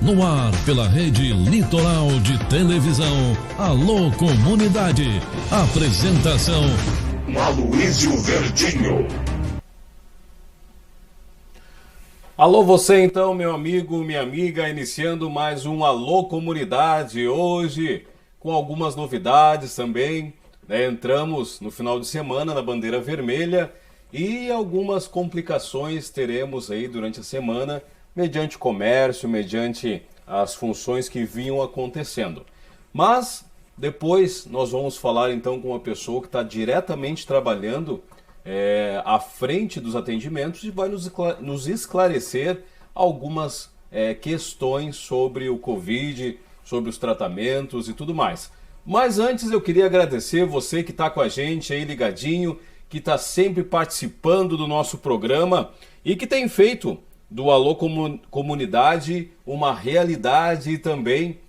No ar, pela Rede Litoral de Televisão. Alô, comunidade. Apresentação: Aloísio Verdinho. Alô você então, meu amigo, minha amiga, iniciando mais um Alô Comunidade, hoje com algumas novidades também, né? Entramos no final de semana na bandeira vermelha e algumas complicações teremos aí durante a semana, mediante comércio, mediante as funções que vinham acontecendo. Mas depois nós vamos falar então com uma pessoa que está diretamente trabalhando à frente dos atendimentos e vai nos esclarecer algumas questões sobre o Covid, sobre os tratamentos e tudo mais. Mas antes eu queria agradecer você que está com a gente aí ligadinho, que está sempre participando do nosso programa e que tem feito do Alô Comunidade uma realidade e também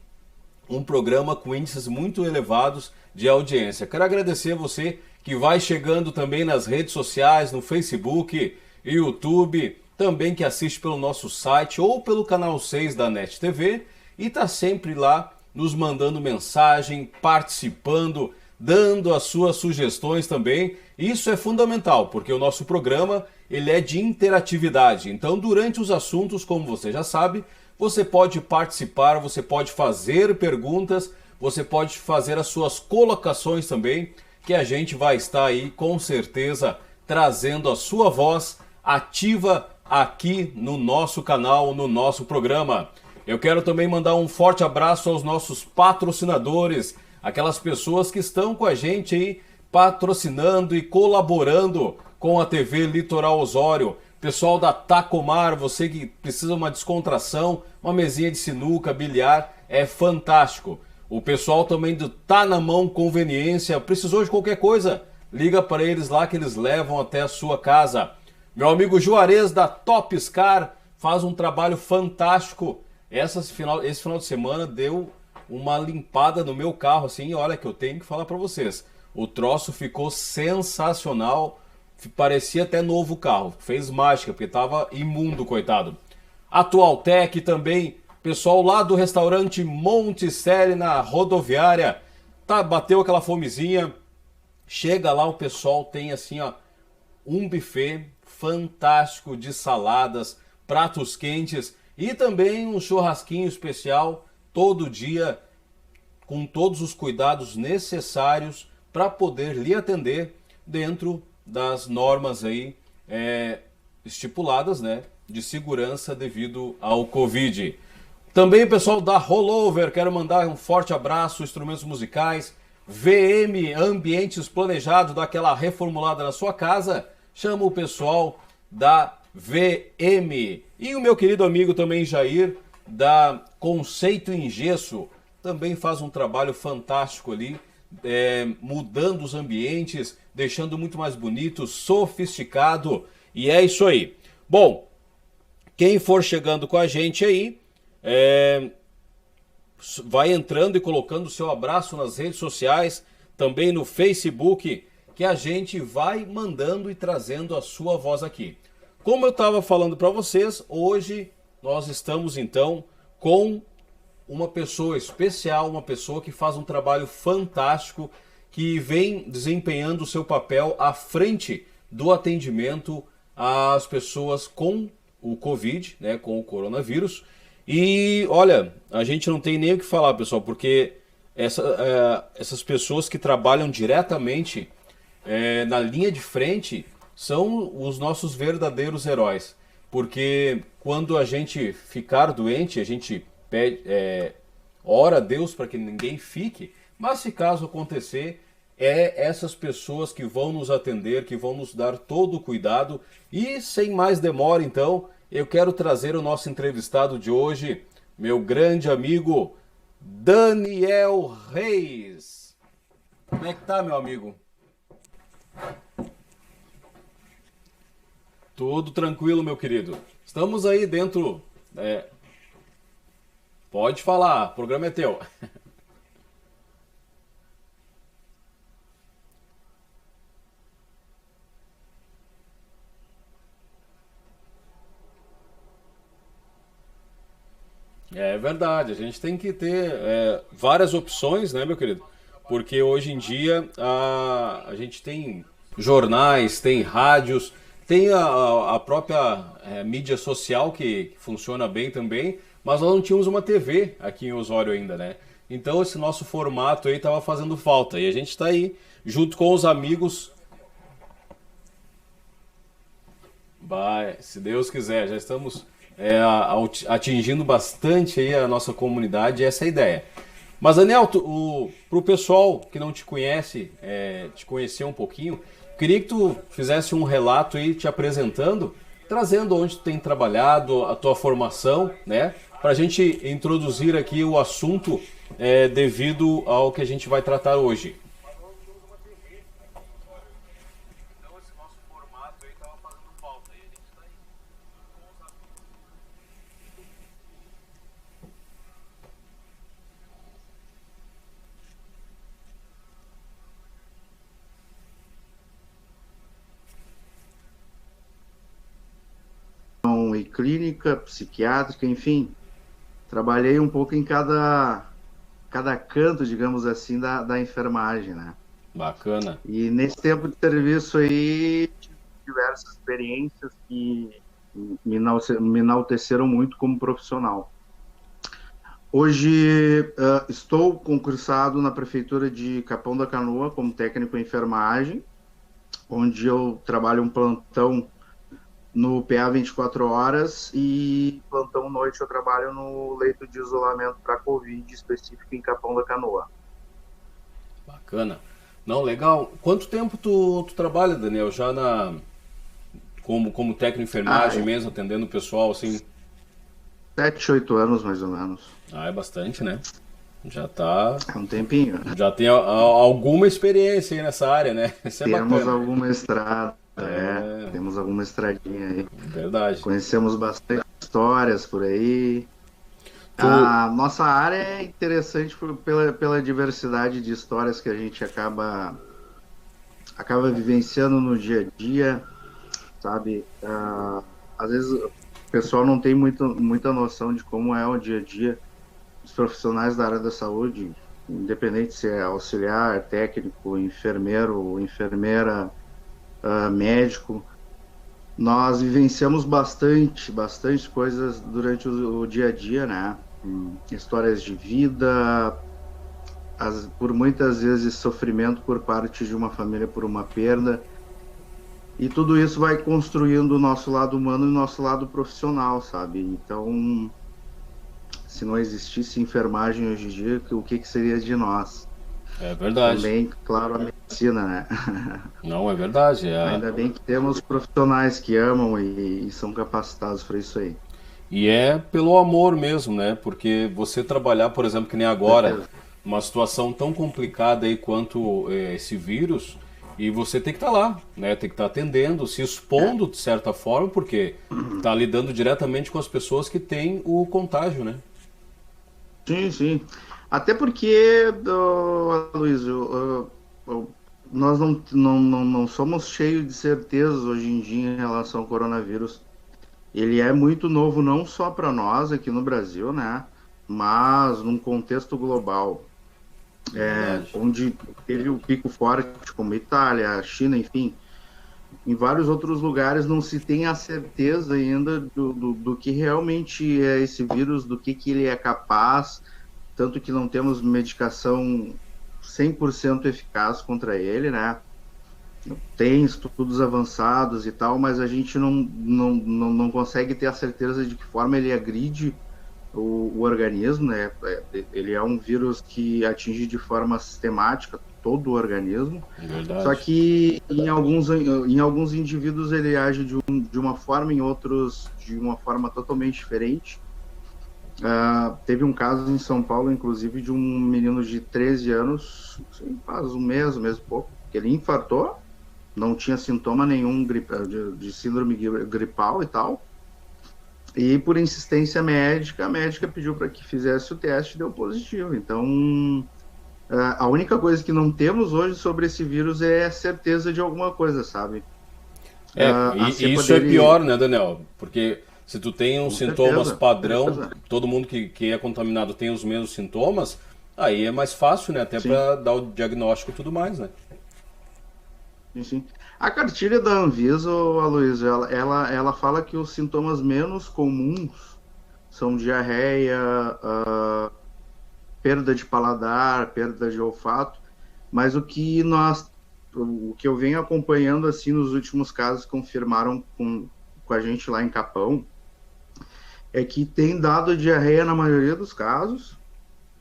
um programa com índices muito elevados de audiência. Quero agradecer a você que vai chegando também nas redes sociais, no Facebook, YouTube, também que assiste pelo nosso site ou pelo canal 6 da NET TV e está sempre lá nos mandando mensagem, participando, dando as suas sugestões também. Isso é fundamental, porque o nosso programa ele é de interatividade. Então, durante os assuntos, como você já sabe, você pode participar, você pode fazer perguntas, você pode fazer as suas colocações também, que a gente vai estar aí com certeza trazendo a sua voz ativa aqui no nosso canal, no nosso programa. Eu quero também mandar um forte abraço aos nossos patrocinadores, aquelas pessoas que estão com a gente aí patrocinando e colaborando com a TV Litoral Osório. Pessoal da Tacomar, você que precisa de uma descontração, uma mesinha de sinuca, bilhar, é fantástico. O pessoal também do Tá Na Mão Conveniência, precisou de qualquer coisa, liga para eles lá que eles levam até a sua casa. Meu amigo Juarez da Topscar faz um trabalho fantástico. Esse final de semana deu uma limpada no meu carro, assim, olha que eu tenho que falar para vocês. O troço ficou sensacional, parecia até novo carro, fez mágica, porque estava imundo, coitado. Atualtec também, pessoal lá do restaurante Monticelli na rodoviária, bateu aquela fomezinha, chega lá, o pessoal tem assim, ó, um buffet fantástico de saladas, pratos quentes e também um churrasquinho especial todo dia, com todos os cuidados necessários para poder lhe atender dentro das normas aí estipuladas, né, de segurança devido ao Covid. Também o pessoal da Rollover, quero mandar um forte abraço, instrumentos musicais, VM Ambientes Planejados, daquela reformulada na sua casa, chama o pessoal da VM. E o meu querido amigo também Jair, da Conceito em Gesso, também faz um trabalho fantástico ali, mudando os ambientes, deixando muito mais bonito, sofisticado, e é isso aí. Bom, quem for chegando com a gente aí, vai entrando e colocando o seu abraço nas redes sociais, também no Facebook, que a gente vai mandando e trazendo a sua voz aqui. Como eu estava falando para vocês, hoje nós estamos então com uma pessoa especial, uma pessoa que faz um trabalho fantástico, que vem desempenhando o seu papel à frente do atendimento às pessoas com o Covid, né, com o coronavírus. E olha, a gente não tem nem o que falar, pessoal, porque essas pessoas que trabalham diretamente na linha de frente são os nossos verdadeiros heróis. Porque quando a gente ficar doente, a gente pede, ora a Deus para que ninguém fique, mas se caso acontecer, essas pessoas que vão nos atender, que vão nos dar todo o cuidado. E sem mais demora, então, eu quero trazer o nosso entrevistado de hoje, meu grande amigo Daniel Reis. Como é que tá, meu amigo? Tudo tranquilo, meu querido. Estamos aí dentro... Pode falar, o programa é teu. É verdade, a gente tem que ter várias opções, né, meu querido? Porque hoje em dia a gente tem jornais, tem rádios, tem a própria mídia social que funciona bem também, mas nós não tínhamos uma TV aqui em Osório ainda, né? Então esse nosso formato aí estava fazendo falta e a gente está aí junto com os amigos. Vai, se Deus quiser, já estamos atingindo bastante aí a nossa comunidade, essa é a ideia. Mas Daniel, para o pessoal que não te conhece, te conhecer um pouquinho, queria que tu fizesse um relato aí te apresentando, trazendo onde tu tem trabalhado, a tua formação, né? Para a gente introduzir aqui o assunto devido ao que a gente vai tratar hoje. E clínica, psiquiátrica, enfim, trabalhei um pouco em cada canto, digamos assim, da enfermagem, né? Bacana. E nesse tempo de serviço aí, tive diversas experiências que me enalteceram muito como profissional. Hoje, estou concursado na Prefeitura de Capão da Canoa como técnico em enfermagem, onde eu trabalho um plantão no PA 24 horas e plantão noite eu trabalho no leito de isolamento para Covid específico em Capão da Canoa. Bacana. Não, legal. Quanto tempo tu trabalha, Daniel, já como técnico de enfermagem mesmo, atendendo o pessoal, assim? 7, 8 anos, mais ou menos. Ah, é bastante, né? Já tá... É um tempinho. Já tem alguma experiência aí nessa área, né? Isso é Temos bacana. alguma estrada, temos alguma estradinha aí. Verdade. Conhecemos bastante histórias por aí. Tu... A nossa área é interessante pela diversidade de histórias que a gente acaba vivenciando no dia a dia, sabe? Às vezes o pessoal não tem muita noção de como é o dia a dia dos profissionais da área da saúde, independente se é auxiliar, técnico, enfermeiro, enfermeira, médico. Nós vivenciamos bastante coisas durante o dia a dia, né? Histórias de vida, por muitas vezes sofrimento por parte de uma família por uma perda. E tudo isso vai construindo o nosso lado humano e o nosso lado profissional, sabe? Então, se não existisse enfermagem hoje em dia, o que seria de nós? É verdade. Também, claro, a medicina, né? Não, é verdade. Ainda bem que temos profissionais que amam e são capacitados para isso aí. E é pelo amor mesmo, né? Porque você trabalhar, por exemplo, que nem agora, uma situação tão complicada aí quanto esse vírus, e você tem que estar lá, né? Tem que estar atendendo, se expondo de certa forma, porque está lidando diretamente com as pessoas que têm o contágio, né? Sim, sim. Até porque, Aloysio, nós não somos cheios de certezas hoje em dia em relação ao coronavírus. Ele é muito novo não só para nós aqui no Brasil, né? Mas num contexto global, onde teve o pico forte, como Itália, China, enfim, em vários outros lugares não se tem a certeza ainda do que realmente é esse vírus, do que ele é capaz, tanto que não temos medicação 100% eficaz contra ele, né? Tem estudos avançados e tal, mas a gente não consegue ter a certeza de que forma ele agride o organismo, né? Ele é um vírus que atinge de forma sistemática todo o organismo. Verdade. Só que em alguns indivíduos ele age de uma forma, em outros de uma forma totalmente diferente. Teve um caso em São Paulo, inclusive, de um menino de 13 anos, faz um mês e pouco, que ele infartou, não tinha sintoma nenhum de síndrome gripal e tal, e por insistência médica, a médica pediu para que fizesse o teste e deu positivo. Então, a única coisa que não temos hoje sobre esse vírus é certeza de alguma coisa, sabe? E isso é pior, né, Daniel? Porque Se tu tem uns Com sintomas certeza, padrão, com certeza. todo mundo que é contaminado tem os mesmos sintomas, aí é mais fácil, né? Até Sim. para dar o diagnóstico e tudo mais, né? Sim, sim. A cartilha da Anvisa, ô, Aloysio, ela fala que os sintomas menos comuns são diarreia, perda de paladar, perda de olfato, mas o que eu venho acompanhando assim nos últimos casos, confirmaram com a gente lá em Capão, é que tem dado diarreia na maioria dos casos,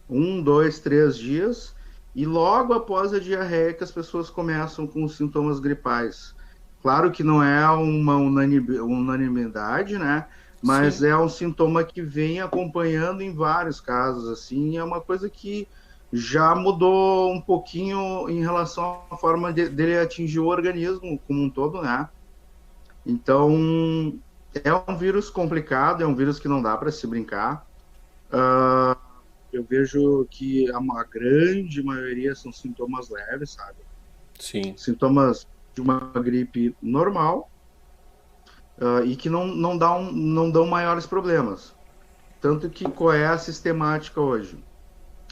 1, 2, 3 dias, e logo após a diarreia que as pessoas começam com os sintomas gripais. Claro que não é uma unanimidade, né? Mas Sim. é um sintoma que vem acompanhando em vários casos, assim, é uma coisa que já mudou um pouquinho em relação à forma dele atingir o organismo como um todo, né? Então, é um vírus complicado, é um vírus que não dá para se brincar. Eu vejo que a grande maioria são sintomas leves, sabe? Sim. Sintomas de uma gripe normal, e que não dão maiores problemas. Tanto que qual é a sistemática hoje?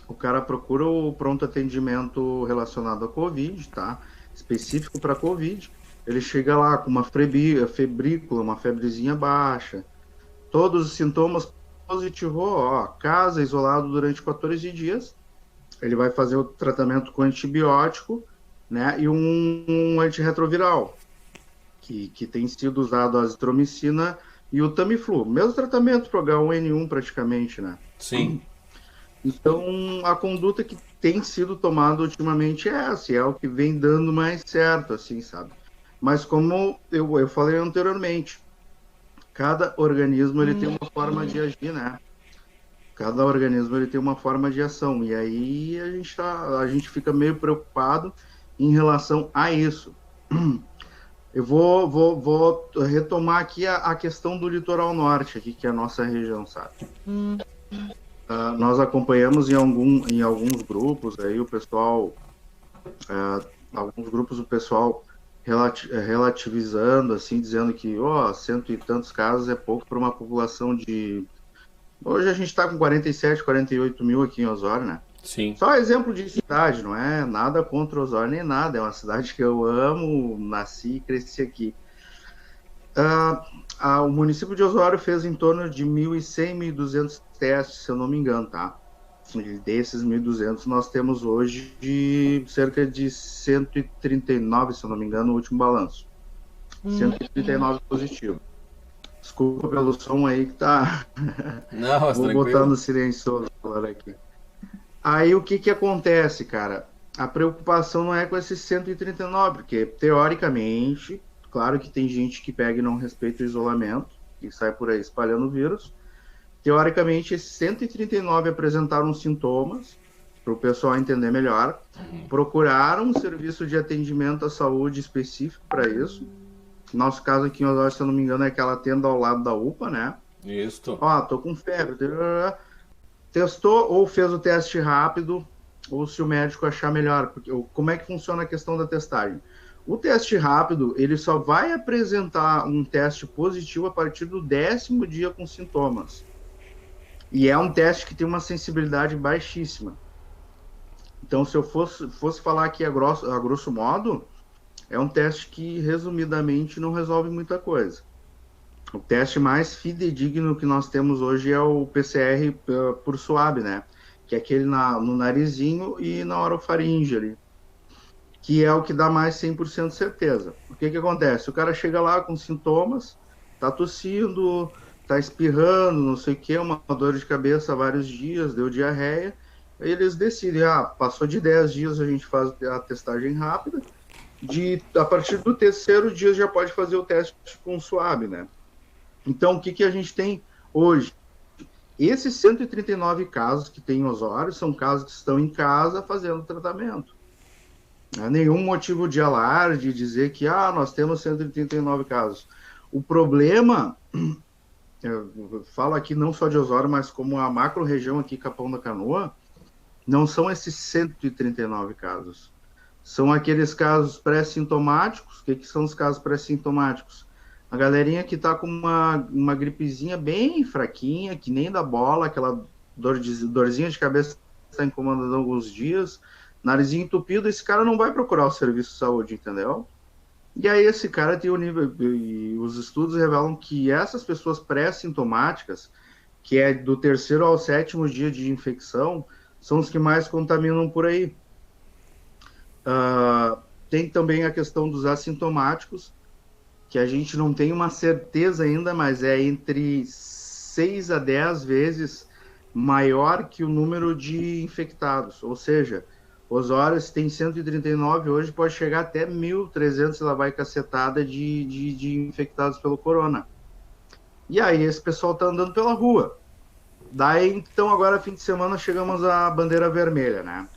O cara procura o pronto atendimento relacionado à Covid, tá? Específico para Covid. Ele chega lá com uma febrícula, uma febrezinha baixa, todos os sintomas positivou, ó, casa, isolado durante 14 dias. Ele vai fazer o tratamento com antibiótico, né, e um antirretroviral, que tem sido usado a azitromicina e o Tamiflu. Mesmo tratamento para o H1N1 praticamente, né? Sim. Então, a conduta que tem sido tomada ultimamente é essa, é o que vem dando mais certo, assim, sabe? Mas como eu falei anteriormente, cada organismo ele tem uma forma de agir, né? Cada organismo ele tem uma forma de ação. E aí a gente fica meio preocupado em relação a isso. Eu vou retomar aqui a questão do litoral norte, aqui, que é a nossa região, sabe? Nós acompanhamos em alguns grupos, aí o pessoal, alguns grupos o pessoal relativizando, assim, dizendo que, ó, cento e tantos casos é pouco para uma população de... Hoje a gente está com 47, 48 mil aqui em Osório, né? Sim. Só exemplo de cidade, não é nada contra Osório nem nada, é uma cidade que eu amo, nasci e cresci aqui. O município de Osório fez em torno de 1.100, 1.200 testes, se eu não me engano, tá? E desses 1.200, nós temos hoje de cerca de 139, se eu não me engano, no último balanço. 139 positivo. Desculpa pelo som aí que tá... Não, mas Vou botar tranquilo. no silencioso agora aqui. Aí o que acontece, cara? A preocupação não é com esses 139, porque teoricamente, claro que tem gente que pega e não respeita o isolamento e sai por aí espalhando o vírus. Teoricamente, esses 139 apresentaram sintomas, para o pessoal entender melhor, procuraram um serviço de atendimento à saúde específico para isso. Nosso caso aqui em Osório, se eu não me engano, é aquela tenda ao lado da UPA, né? Isso. Ó, tô com febre. Testou ou fez o teste rápido, ou se o médico achar melhor. Porque, como é que funciona a questão da testagem? O teste rápido, ele só vai apresentar um teste positivo a partir do 10º dia com sintomas. E é um teste que tem uma sensibilidade baixíssima. Então, se eu fosse falar aqui a grosso modo, é um teste que, resumidamente, não resolve muita coisa. O teste mais fidedigno que nós temos hoje é o PCR por suave, né? Que é aquele no narizinho e na orofaringe ali. Que é o que dá mais 100% de certeza. O que acontece? O cara chega lá com sintomas, tá tossindo, tá espirrando, não sei o que, uma dor de cabeça há vários dias, deu diarreia. Aí eles decidem, passou de 10 dias, a gente faz a testagem rápida. A partir do 3º dia já pode fazer o teste com suave, né? Então, o que a gente tem hoje? Esses 139 casos que tem em Osório são casos que estão em casa fazendo tratamento. Não há nenhum motivo de alarde, dizer que nós temos 139 casos. O problema, eu falo aqui não só de Osório, mas como a macro-região aqui, Capão da Canoa, não são esses 139 casos. São aqueles casos pré-sintomáticos. O que são os casos pré-sintomáticos? A galerinha que tá com uma gripezinha bem fraquinha, que nem dá bola, aquela dorzinha de cabeça que está incomodando alguns dias, narizinho entupido, esse cara não vai procurar o serviço de saúde, entendeu? E aí esse cara tem o nível, e os estudos revelam que essas pessoas pré-sintomáticas, que é do terceiro ao sétimo dia de infecção, são os que mais contaminam por aí. Tem também a questão dos assintomáticos, que a gente não tem uma certeza ainda, mas é entre 6 a 10 vezes maior que o número de infectados. Ou seja, Osório tem 139, hoje pode chegar até 1.300 e lá vai cacetada de infectados pelo corona. E aí esse pessoal tá andando pela rua. Daí, então, agora, fim de semana, chegamos à bandeira vermelha, né?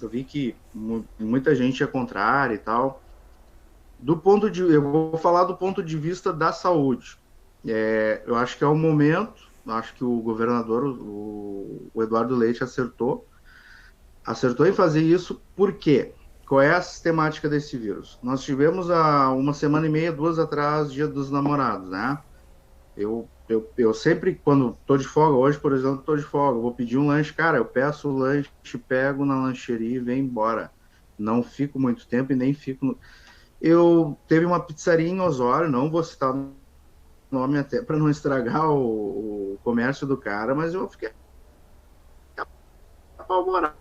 Eu vi que muita gente é contrária e tal. Eu vou falar do ponto de vista da saúde. Eu acho que é o momento, acho que o governador, o Eduardo Leite, acertou em fazer isso. Por quê? Qual é a sistemática desse vírus? Nós tivemos há uma semana e meia, 2 atrás, Dia dos Namorados, né? Eu sempre, quando tô de folga, hoje, por exemplo, tô de folga, vou pedir um lanche, cara, eu peço o lanche, pego na lancheria e venho embora. Não fico muito tempo e nem fico... Eu teve uma pizzaria em Osório, não vou citar o nome até para não estragar o comércio do cara, mas eu fiquei apavorado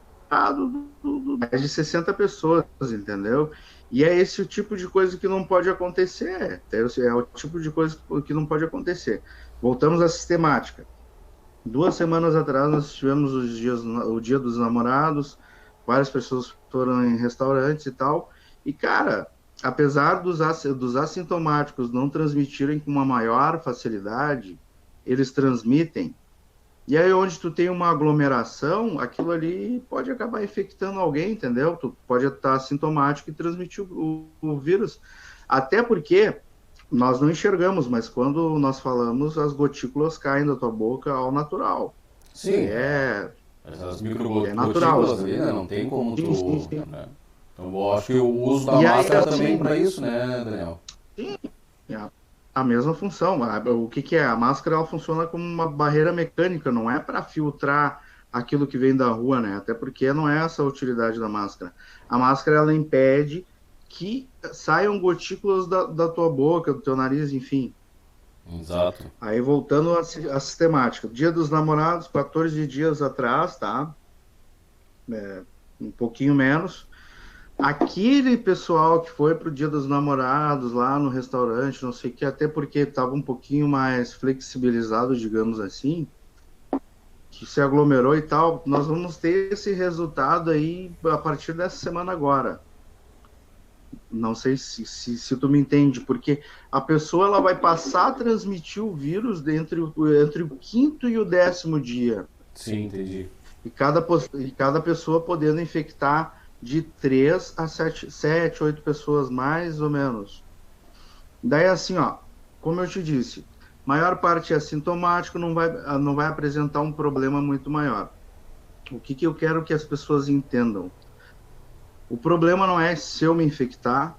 mais de 60 pessoas, entendeu? E é esse o tipo de coisa que não pode acontecer. É o tipo de coisa que não pode acontecer. Voltamos à sistemática. 2 semanas atrás nós tivemos o Dia dos Namorados, várias pessoas foram em restaurantes e tal, e cara, apesar dos assintomáticos não transmitirem com uma maior facilidade, eles transmitem. E aí, onde tu tem uma aglomeração, aquilo ali pode acabar infectando alguém, entendeu? Tu pode estar assintomático e transmitir o vírus. Até porque nós não enxergamos, mas quando nós falamos, as gotículas caem da tua boca ao natural. Sim. Essas microgotículas ali, né? Não tem como tu... Sim. Né? Então, eu acho que o uso da máscara também para isso, né, Daniel? Sim, a mesma função. O que é? A máscara, ela funciona como uma barreira mecânica, não é para filtrar aquilo que vem da rua, né? Até porque não é essa a utilidade da máscara. A máscara, ela impede que saiam gotículas da tua boca, do teu nariz, enfim. Exato. Aí, voltando à sistemática. Dia dos Namorados, 14 dias atrás, tá? Um pouquinho menos. Aquele pessoal que foi pro Dia dos Namorados lá no restaurante, não sei o que, até porque estava um pouquinho mais flexibilizado, digamos assim, que se aglomerou e tal, nós vamos ter esse resultado aí a partir dessa semana agora. Não sei se tu me entende, porque a pessoa ela vai passar a transmitir o vírus entre o 5º e o 10º dia. Sim, entendi. E cada pessoa podendo infectar de 3 a 7, 8 pessoas, mais ou menos. Daí, assim, ó, como eu te disse, maior parte é assintomático, não vai apresentar um problema muito maior. O que eu quero que as pessoas entendam? O problema não é se eu me infectar,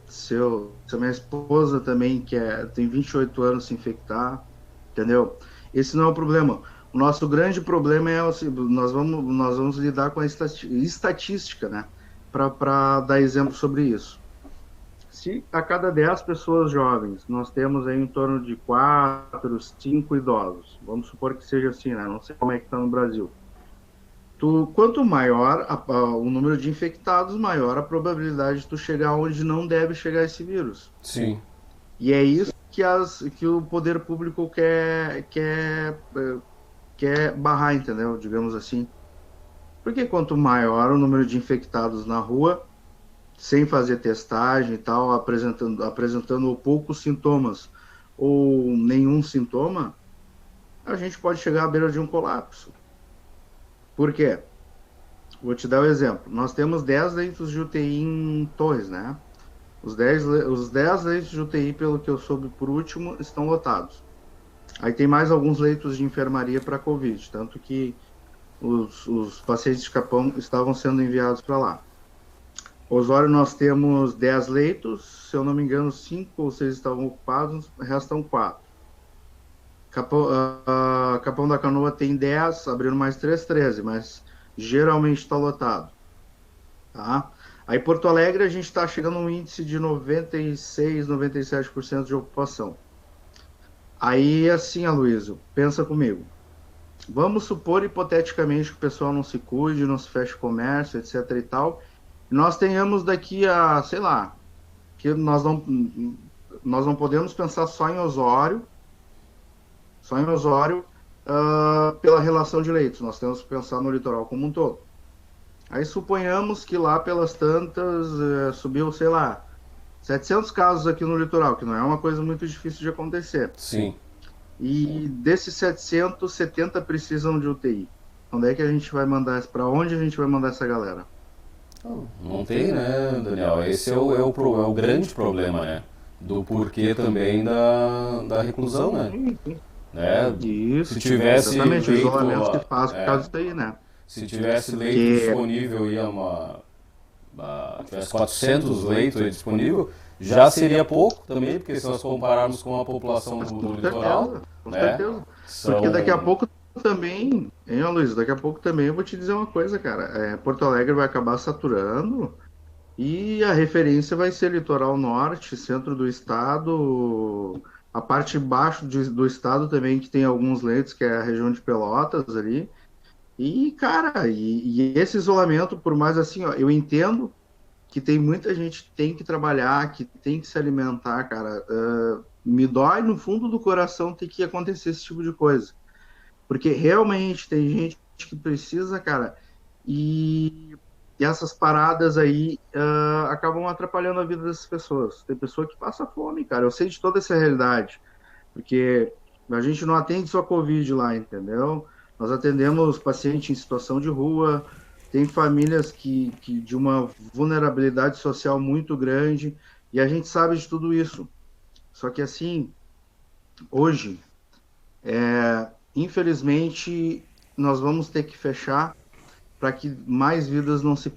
se a minha esposa também, tem 28 anos, se infectar, entendeu? Esse não é o problema. O nosso grande problema é nós vamos lidar com a estatística, né? Para dar exemplo sobre isso. Se a cada 10 pessoas jovens nós temos aí em torno de 4, 5 idosos, vamos supor que seja assim, né? Não sei como é que está no Brasil. Quanto maior o número de infectados, maior a probabilidade de tu chegar onde não deve chegar esse vírus. Sim. E é isso que o poder público quer barrar, entendeu? Digamos assim. Porque quanto maior o número de infectados na rua, sem fazer testagem e tal, apresentando poucos sintomas ou nenhum sintoma, a gente pode chegar à beira de um colapso. Por quê? Vou te dar um exemplo. Nós temos 10 leitos de UTI em Torres, né? Os 10 leitos de UTI, pelo que eu soube por último, estão lotados. Aí tem mais alguns leitos de enfermaria para Covid, tanto que os pacientes de Capão estavam sendo enviados para lá. Osório nós temos 10 leitos, se eu não me engano, 5 ou 6 estavam ocupados, restam 4. Capão da Canoa tem 10, abrindo mais 3, 13, mas geralmente está lotado. Tá? Aí Porto Alegre a gente está chegando a um índice de 96, 97% de ocupação. Aí assim, Aloysio, pensa comigo. Vamos supor hipoteticamente que o pessoal não se cuide, não se feche comércio, etc e tal. Nós tenhamos daqui a, sei lá, que nós não podemos pensar só em Osório, pela relação de leitos. Nós temos que pensar no litoral como um todo. Aí suponhamos que lá pelas tantas subiu, sei lá, 700 casos aqui no litoral, que não é uma coisa muito difícil de acontecer. Sim. E desses 700, 70 precisam de UTI. Onde é que a gente vai mandar, para onde a gente vai mandar essa galera? Não tem, né, Daniel? Esse é o grande problema, né? Do porquê também da reclusão, né? Né? Isso, Se tivesse exatamente, leito, o isolamento se faz por causa disso aí, né? se tivesse leito disponível, tivesse 400 leitos aí disponível, já seria pouco também, porque se nós compararmos com a população do litoral, Com né? certeza. Porque daqui a pouco também, hein, Luiz, daqui a pouco também eu vou te dizer uma coisa, cara. Porto Alegre vai acabar saturando e a referência vai ser litoral norte, centro do estado, a parte baixo do estado também, que tem alguns leitos, que é a região de Pelotas ali. E, cara, e esse isolamento, por mais assim, ó, eu entendo que tem muita gente que tem que trabalhar, que tem que se alimentar, cara. Me dói no fundo do coração ter que acontecer esse tipo de coisa. Porque realmente tem gente que precisa, cara, e essas paradas aí acabam atrapalhando a vida dessas pessoas. Tem pessoa que passa fome, cara. Eu sei de toda essa realidade, porque a gente não atende só Covid lá, entendeu? Nós atendemos paciente em situação de rua, tem famílias que de uma vulnerabilidade social muito grande, e a gente sabe de tudo isso. Só que assim, hoje, infelizmente, nós vamos ter que fechar para que mais vidas não se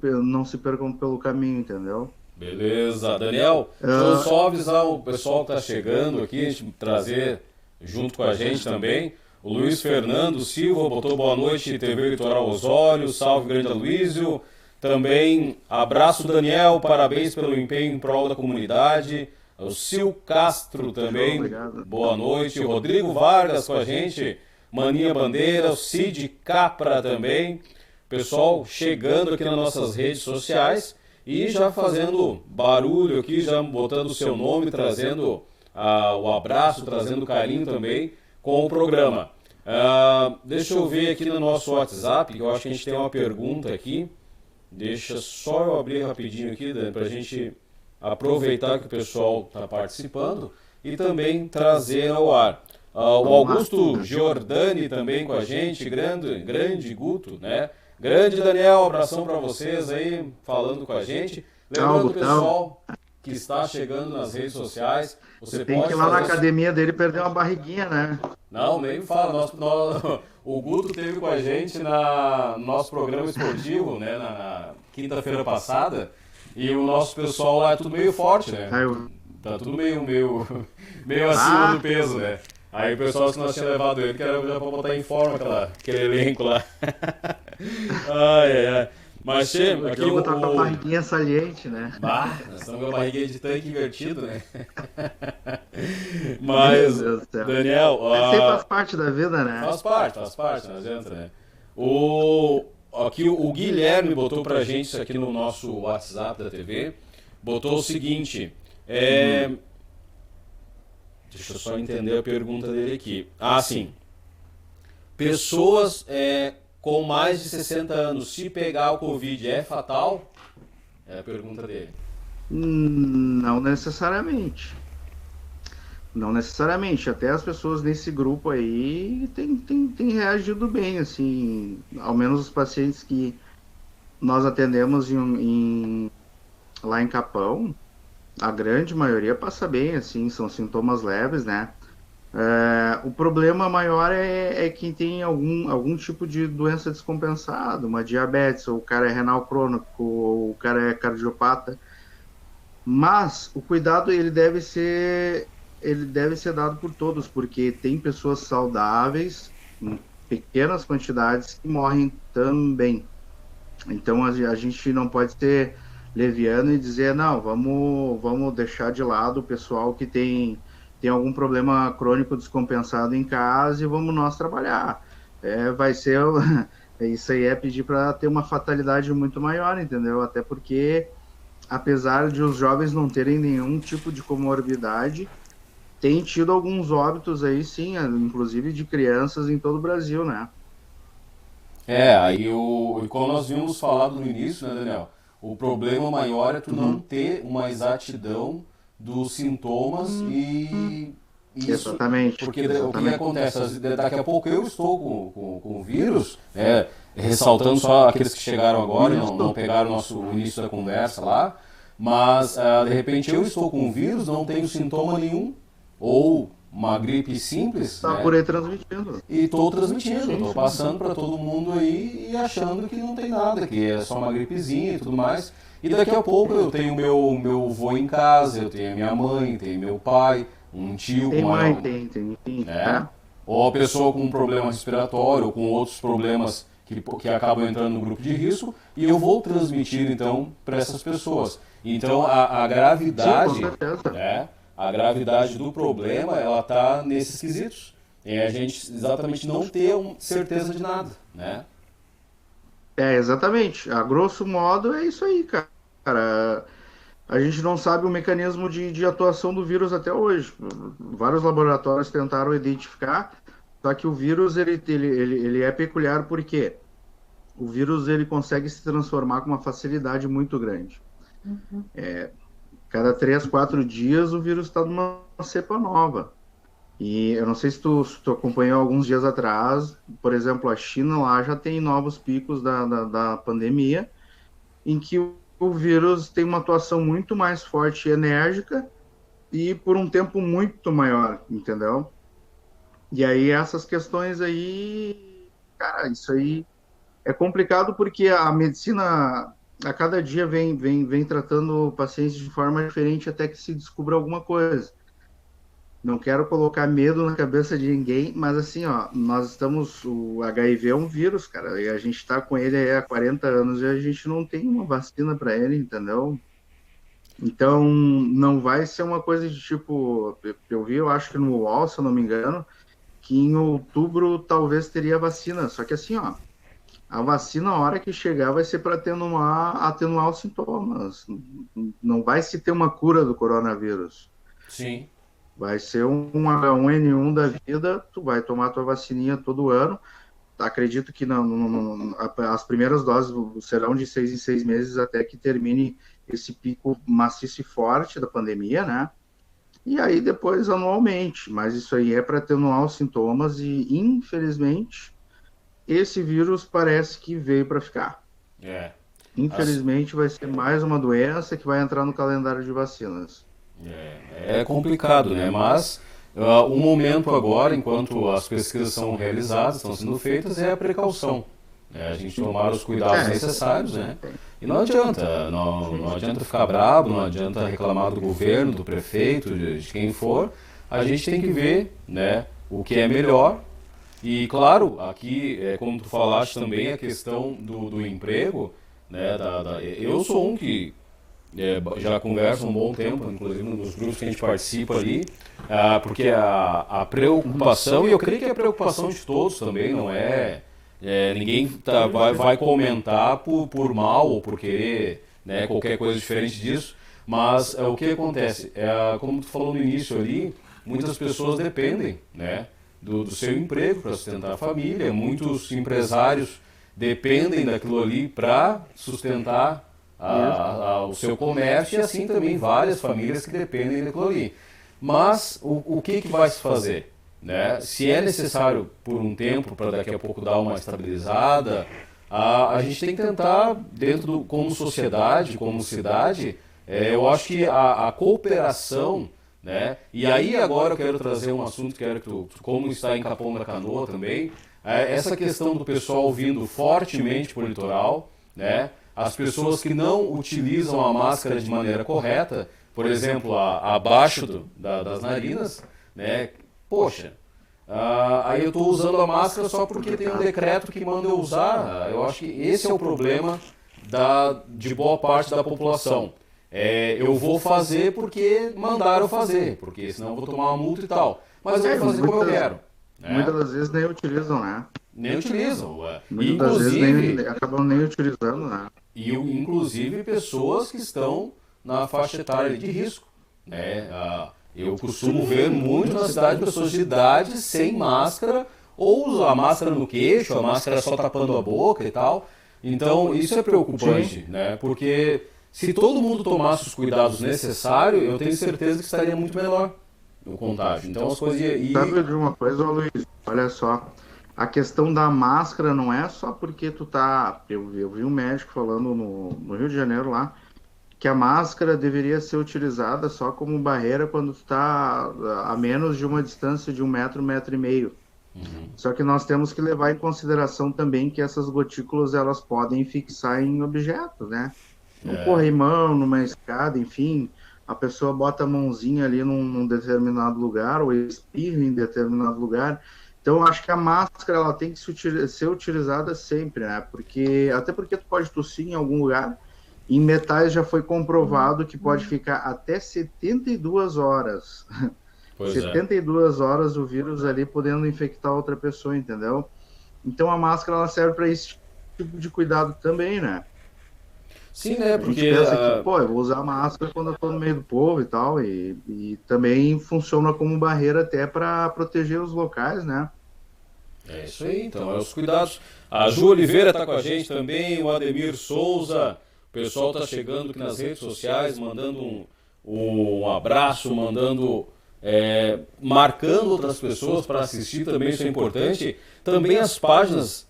percam pelo caminho, entendeu? Beleza, Daniel, deixa eu só avisar o pessoal que está chegando aqui, a gente trazer junto com a gente também. O Luiz Fernando Silva botou boa noite, TV Litoral Osório, salve Grande Aloysio. Também abraço Daniel, parabéns pelo empenho em prol da comunidade. O Sil Castro também, boa noite. O Rodrigo Vargas com a gente, Maninha Bandeira, o Cid Capra também. Pessoal chegando aqui nas nossas redes sociais e já fazendo barulho aqui, já botando o seu nome, trazendo o abraço, trazendo carinho também com o programa. Deixa eu ver aqui no nosso WhatsApp, que eu acho que a gente tem uma pergunta aqui. Deixa só eu abrir rapidinho aqui, para a gente aproveitar que o pessoal está participando e também trazer ao ar. O Augusto Giordani também com a gente, grande Guto, né? Grande Daniel, abração para vocês aí, falando com a gente. Lembrando o pessoal que está chegando nas redes sociais, você tem que ir lá na academia dele perder uma barriguinha, né? Não, nem fala. O Guto esteve com a gente no nosso programa esportivo, né, na quinta-feira passada, e o nosso pessoal lá é tudo meio forte, né? Tá tudo meio acima do peso, né? Aí o pessoal que nós tínhamos levado ele, que era já pra botar em forma aquele elenco lá. Ai. Mas, aqui o tá com a barriguinha saliente, né? Nós estamos com a barriguinha de tanque invertido, né? Mas, Daniel... Sempre faz parte da vida, né? Faz parte, não adianta, né? Aqui o Guilherme botou pra gente isso aqui no nosso WhatsApp da TV. Botou o seguinte... Deixa eu só entender a pergunta dele aqui. Sim. Pessoas com mais de 60 anos, se pegar o Covid, é fatal? É a pergunta dele. Não necessariamente. Não necessariamente. Até as pessoas nesse grupo aí têm reagido bem, assim. Ao menos os pacientes que nós atendemos lá em Capão, a grande maioria passa bem, assim, são sintomas leves, né? O problema maior é quem tem algum tipo de doença descompensada, uma diabetes, ou o cara é renal crônico, ou o cara é cardiopata. Mas o cuidado ele deve ser dado por todos, porque tem pessoas saudáveis em pequenas quantidades que morrem também. Então a gente não pode ser leviano e dizer, não, vamos deixar de lado o pessoal que tem algum problema crônico descompensado em casa e vamos nós trabalhar. Vai ser. Isso aí é pedir para ter uma fatalidade muito maior, entendeu? Até porque, apesar de os jovens não terem nenhum tipo de comorbidade, tem tido alguns óbitos aí, sim, inclusive de crianças em todo o Brasil, né? Aí como nós vimos falado no início, né, Daniel? O problema maior é tu não Uhum. ter uma exatidão dos sintomas e isso, Exatamente, porque o que exatamente. acontece? Daqui a pouco eu estou com o vírus, né, ressaltando só aqueles que chegaram agora e não Isso. pegaram o início da conversa lá, mas de repente eu estou com o vírus, não tenho sintoma nenhum, ou uma gripe simples, Tá por né? aí transmitindo. E estou transmitindo, Sim, estou sim. passando para todo mundo aí e achando que não tem nada, que é só uma gripezinha e tudo mais. E daqui a pouco eu tenho meu avô em casa, eu tenho a minha mãe, tenho meu pai, um tio com Tem mãe, uma, tem, enfim, né? Ou a pessoa com um problema respiratório, ou com outros problemas que acabam entrando no grupo de risco, e eu vou transmitir então para essas pessoas. Então a Sim, com gravidade, certeza. né? A gravidade do problema, ela está nesses quesitos. É a gente exatamente não ter certeza de nada, né? Exatamente. A grosso modo é isso aí, cara. A gente não sabe o mecanismo de atuação do vírus até hoje. Vários laboratórios tentaram identificar, só que o vírus ele é peculiar porque o vírus ele consegue se transformar com uma facilidade muito grande. Cada 3, 4 dias o vírus está numa cepa nova. E eu não sei se tu acompanhou alguns dias atrás, por exemplo, a China lá já tem novos picos da pandemia, em que o vírus tem uma atuação muito mais forte e enérgica e por um tempo muito maior, entendeu? E aí essas questões aí, cara, isso aí é complicado porque a medicina a cada dia vem tratando pacientes de forma diferente até que se descubra alguma coisa. Não quero colocar medo na cabeça de ninguém, mas assim, ó, o HIV é um vírus, cara, e a gente está com ele aí há 40 anos e a gente não tem uma vacina para ele, entendeu? Então, não vai ser uma coisa de tipo, eu vi, eu acho que no UOL, se eu não me engano, que em outubro talvez teria vacina, só que assim, ó, a vacina, a hora que chegar, vai ser para atenuar os sintomas, não vai se ter uma cura do coronavírus. Sim. Vai ser um H1N1 da vida, tu vai tomar tua vacininha todo ano. Acredito que as primeiras doses serão de 6 em 6 meses até que termine esse pico maciço e forte da pandemia, né? E aí depois anualmente, mas isso aí é para atenuar os sintomas e, infelizmente, esse vírus parece que veio para ficar. É. As- Infelizmente, vai ser mais uma doença que vai entrar no calendário de vacinas. É complicado, né? Mas o momento agora, enquanto as pesquisas são realizadas, estão sendo feitas, é a precaução. Né? A gente tomar os cuidados É, necessários, né? E não adianta, não adianta ficar bravo, não adianta reclamar do governo, do prefeito, de quem for. A gente tem que ver, né, o que é melhor. E claro, aqui, como tu falaste também, a questão do emprego, né? Eu sou um que já conversa um bom tempo, inclusive nos grupos que a gente participa ali, porque a preocupação, e eu creio que é a preocupação de todos também, não ninguém vai comentar por mal ou por querer, né, qualquer coisa diferente disso, mas o que acontece? Como tu falou no início ali, muitas pessoas dependem, né, do seu emprego para sustentar a família, muitos empresários dependem daquilo ali para sustentar o seu comércio e assim também várias famílias que dependem daquilo ali. Mas o que vai se fazer? Né? Se é necessário por um tempo para daqui a pouco dar uma estabilizada, a gente tem que tentar, como sociedade, como cidade, eu acho que a cooperação né? E aí agora eu quero trazer um assunto, quero que tu, como está em Capão da Canoa também, essa questão do pessoal vindo fortemente para o litoral, né? As pessoas que não utilizam a máscara de maneira correta, por exemplo, abaixo das narinas, né? Poxa, aí eu estou usando a máscara só porque tem um decreto que manda eu usar. Eu acho que esse é o problema de boa parte da população. Eu vou fazer porque mandaram fazer, porque senão eu vou tomar uma multa e tal. Mas eu vou fazer como eu quero. Muitas das vezes nem utilizam, né? Nem utilizam. Muitas vezes acabam nem utilizando, né? E inclusive pessoas que estão na faixa etária de risco, né? Eu costumo ver muito na cidade pessoas de idade sem máscara, ou a máscara no queixo, a máscara só tapando a boca e tal. Então isso é preocupante, né? Porque se todo mundo tomasse os cuidados necessários, eu tenho certeza que estaria muito menor o contágio. Então as coisas Sabe de uma coisa, Luiz? Olha só, a questão da máscara não é só porque tu tá... Eu vi um médico falando no Rio de Janeiro lá, que a máscara deveria ser utilizada só como barreira quando tu tá a menos de uma distância de 1 metro, 1,5 metro. Só que nós temos que levar em consideração também que essas gotículas elas podem fixar em objetos, né? No corrimão, numa escada, enfim, a pessoa bota a mãozinha ali num determinado lugar ou espirra em determinado lugar. Então, eu acho que a máscara ela tem que ser utilizada sempre, né? Até porque tu pode tossir em algum lugar. Em metais já foi comprovado que pode ficar até 72 horas. 72 horas o vírus ali podendo infectar outra pessoa, entendeu? Então a máscara ela serve para esse tipo de cuidado também, né? Sim, né? Porque a gente pensa que, eu vou usar máscara quando eu tô no meio do povo e tal, e também funciona como barreira até para proteger os locais, né? É isso aí, então, os cuidados. A Ju Oliveira está com a gente também, o Ademir Souza, o pessoal está chegando aqui nas redes sociais, mandando um abraço, marcando outras pessoas para assistir também, isso é importante. Também as páginas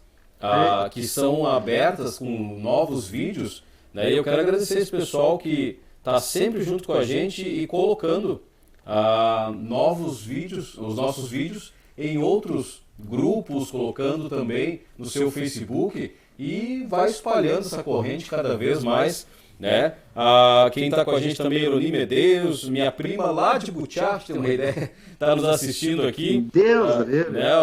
que são abertas com novos vídeos, né? E eu quero agradecer esse pessoal que está sempre junto com a gente e colocando novos vídeos, os nossos vídeos em outros grupos, colocando também no seu Facebook e vai espalhando essa corrente cada vez mais, né? Quem está com a gente também é Eroni Medeiros, minha prima lá de Butiá, que tem uma ideia, está nos assistindo aqui. Deus,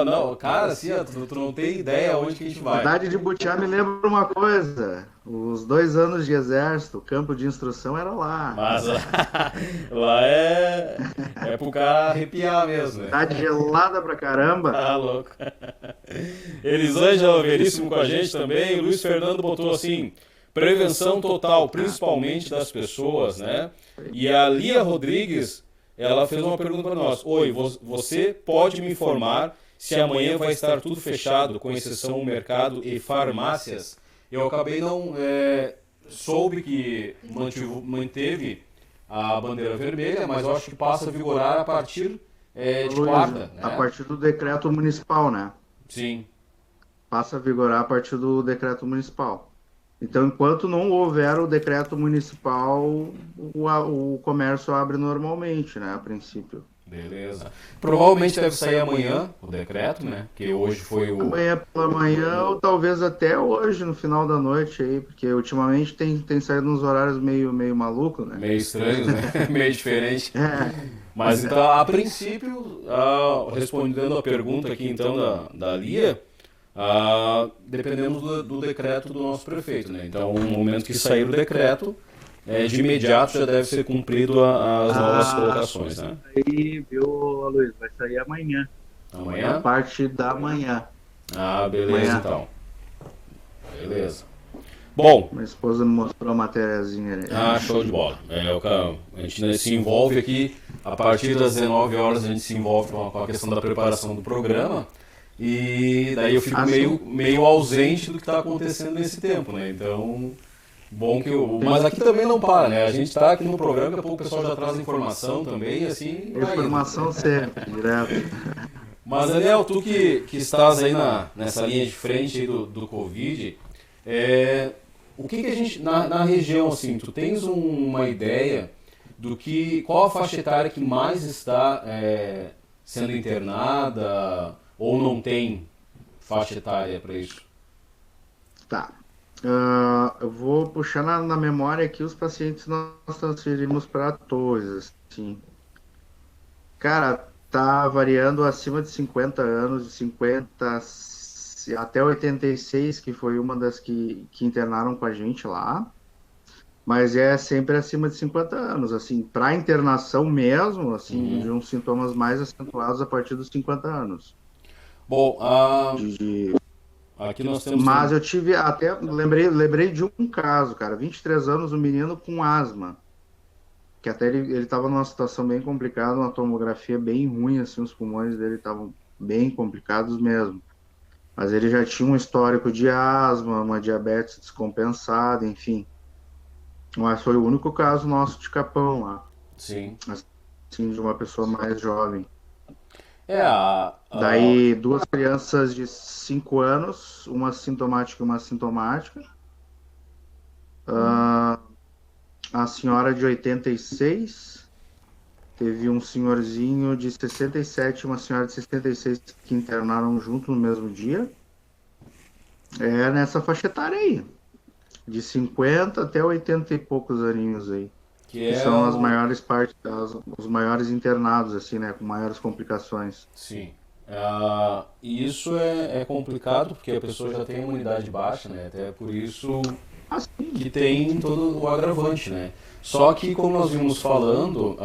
não, cara, assim, tu não tem ideia onde que a gente vai. A cidade de Butiá me lembra uma coisa, os 2 anos de exército, o campo de instrução era lá. Mas lá é pro cara arrepiar mesmo, né? Cidade gelada pra caramba. Tá louco. Elisângela Veríssimo com a gente também, o Luiz Fernando botou assim... Prevenção total, principalmente das pessoas, né? E a Lia Rodrigues, ela fez uma pergunta para nós. Oi, você pode me informar se amanhã vai estar tudo fechado, com exceção do mercado e farmácias? Eu acabei não... soube que manteve a bandeira vermelha, mas eu acho que passa a vigorar a partir de quarta, né? A partir do decreto municipal, né? Sim. Passa a vigorar a partir do decreto municipal. Então, enquanto não houver o decreto municipal, o comércio abre normalmente, né, a princípio. Beleza. Provavelmente deve sair amanhã o decreto, né, que hoje foi o... Amanhã pela manhã, ou talvez até hoje, no final da noite aí, porque ultimamente tem saído nos horários meio maluco, né? Meio estranhos, né? Meio diferente. Mas então, a princípio, respondendo a pergunta aqui então da Lia... dependemos do decreto do nosso prefeito, né? Então, no momento que sair o decreto, de imediato já deve ser cumprido as novas colocações, né? Aí, viu, Luiz? Vai sair amanhã. Amanhã? A parte da manhã. Beleza, amanhã. Então. Beleza. Bom. Minha esposa me mostrou a matériazinha ali. Show de bola. A gente se envolve aqui, a partir das 19 horas a gente se envolve com a questão da preparação do programa. E daí eu fico meio ausente do que está acontecendo nesse tempo, né? Então, bom que mas aqui também não para, né? A gente está aqui no programa, daqui a pouco o pessoal já traz informação também, assim... Informação sempre, direto. Mas, Daniel, tu que estás aí nessa linha de frente aí do Covid, o que a gente... Na região, assim, tu tens uma ideia qual a faixa etária que mais está sendo internada ou não tem faixa etária para isso? Tá. Eu vou puxar na memória aqui os pacientes que nós transferimos para Torres, assim. Cara, tá variando acima de 50 anos, de 50 até 86, que foi uma das que internaram com a gente lá. Mas é sempre acima de 50 anos, assim, para internação mesmo, assim, de uns sintomas mais acentuados a partir dos 50 anos. Bom, De- aqui nós temos... Mas eu tive até, lembrei de um caso, cara, 23 anos, um menino com asma, que até ele estava numa situação bem complicada, uma tomografia bem ruim, assim, os pulmões dele estavam bem complicados mesmo. Mas ele já tinha um histórico de asma, uma diabetes descompensada, enfim. Mas foi o único caso nosso de Capão lá. Sim. Assim, de uma pessoa mais jovem. É, Daí, duas crianças de 5 anos, uma sintomática e uma assintomática. A senhora de 86, teve um senhorzinho de 67 e uma senhora de 66 que internaram junto no mesmo dia. É nessa faixa etária aí. De 50 até 80 e poucos aninhos aí. Que são as maiores partes, os maiores internados, assim, né? Com maiores complicações. Sim. E isso é complicado porque a pessoa já tem imunidade baixa, né? Até por isso que tem todo o agravante, né? Só que, como nós vimos falando,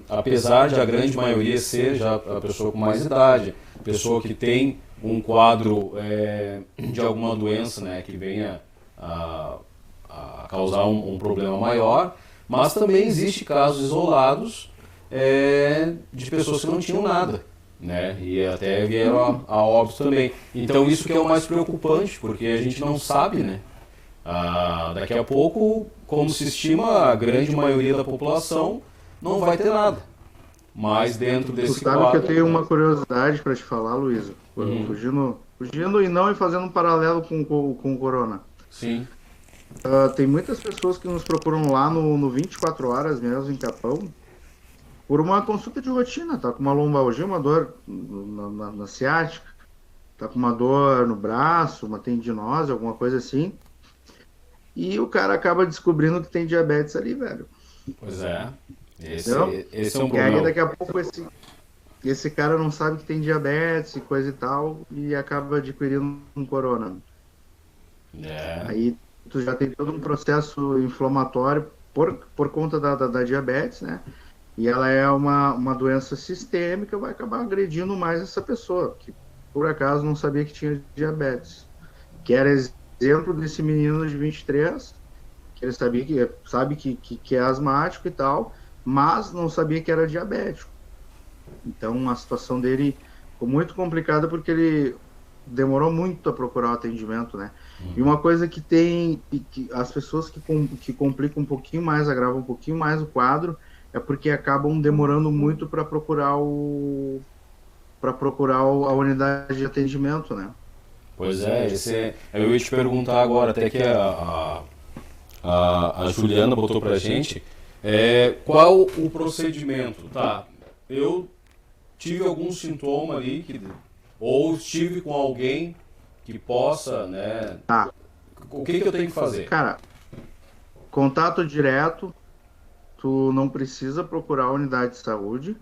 apesar de a grande maioria ser já a pessoa com mais idade, pessoa que tem um quadro de alguma doença, né? Que venha a causar um problema maior, mas também existe casos isolados de pessoas que não tinham nada, né? E até vieram a óbito também. Então isso que é o mais preocupante, porque a gente não sabe, né? Daqui a pouco, como se estima, a grande maioria da população não vai ter nada. Mas dentro desse Tu sabe quadro... que eu tenho uma curiosidade para te falar, Luísa, fugindo e não e fazendo um paralelo com o corona. Sim. Tem muitas pessoas que nos procuram lá no 24 horas mesmo, em Capão, por uma consulta de rotina. Tá com uma lombalgia, uma dor na ciática, tá com uma dor no braço, uma tendinose, alguma coisa assim. E o cara acaba descobrindo que tem diabetes ali, velho. Pois é. Esse é um E problema. aí daqui a pouco esse cara não sabe que tem diabetes e coisa e tal, e acaba adquirindo um corona. Aí tu já tem todo um processo inflamatório por conta da diabetes, né? E ela é uma doença sistêmica, vai acabar agredindo mais essa pessoa, que por acaso não sabia que tinha diabetes. Que era exemplo desse menino de 23, que ele sabe que é asmático e tal, mas não sabia que era diabético. Então a situação dele ficou muito complicada porque ele demorou muito a procurar o atendimento, né? E uma coisa que tem, que as pessoas que complicam um pouquinho mais, agravam um pouquinho mais o quadro, é porque acabam demorando muito para procurar a unidade de atendimento, né? Pois eu ia te perguntar agora, até que a Juliana botou pra gente, qual o procedimento? Tá, eu tive algum sintoma ali, ou estive com alguém que possa, né? Tá. O que eu tenho que fazer? Cara, contato direto, tu não precisa procurar a unidade de saúde,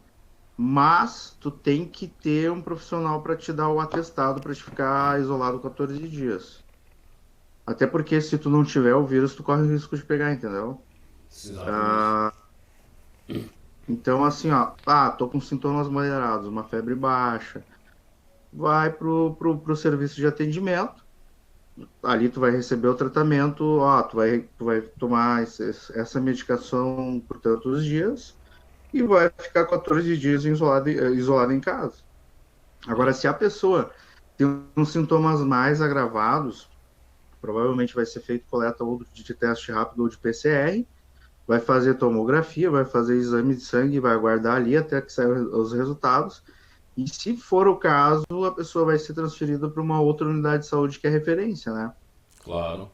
mas tu tem que ter um profissional para te dar o atestado para te ficar isolado 14 dias. Até porque se tu não tiver o vírus, tu corre o risco de pegar, entendeu? Exatamente. Então, assim, ó, tô com sintomas moderados, uma febre baixa, vai pro serviço de atendimento, ali tu vai receber o tratamento, tu vai tomar essa medicação por tantos dias e vai ficar 14 dias isolado em casa. Agora, se a pessoa tem uns sintomas mais agravados, provavelmente vai ser feito coleta ou de teste rápido ou de PCR, vai fazer tomografia, vai fazer exame de sangue, vai aguardar ali até que saiam os resultados. E se for o caso, a pessoa vai ser transferida para uma outra unidade de saúde que é referência, né? Claro.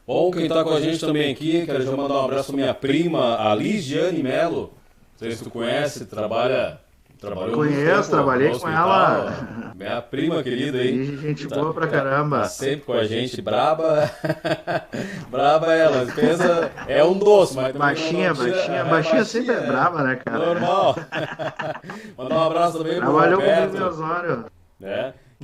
Bom, quem está com a gente também aqui, quero já mandar um abraço para minha prima, a Ligiane Melo. Não sei se tu conhece, trabalhou Conheço, trabalhei com ela. Minha prima querida aí. Gente boa pra caramba. Tá sempre com a gente, braba. Braba ela, pensa, é um doce, mas também baixinha sempre é braba, né, cara? Normal. Mandar um abraço também pro Roberto. Trabalhou Roberto. comigo em Osório.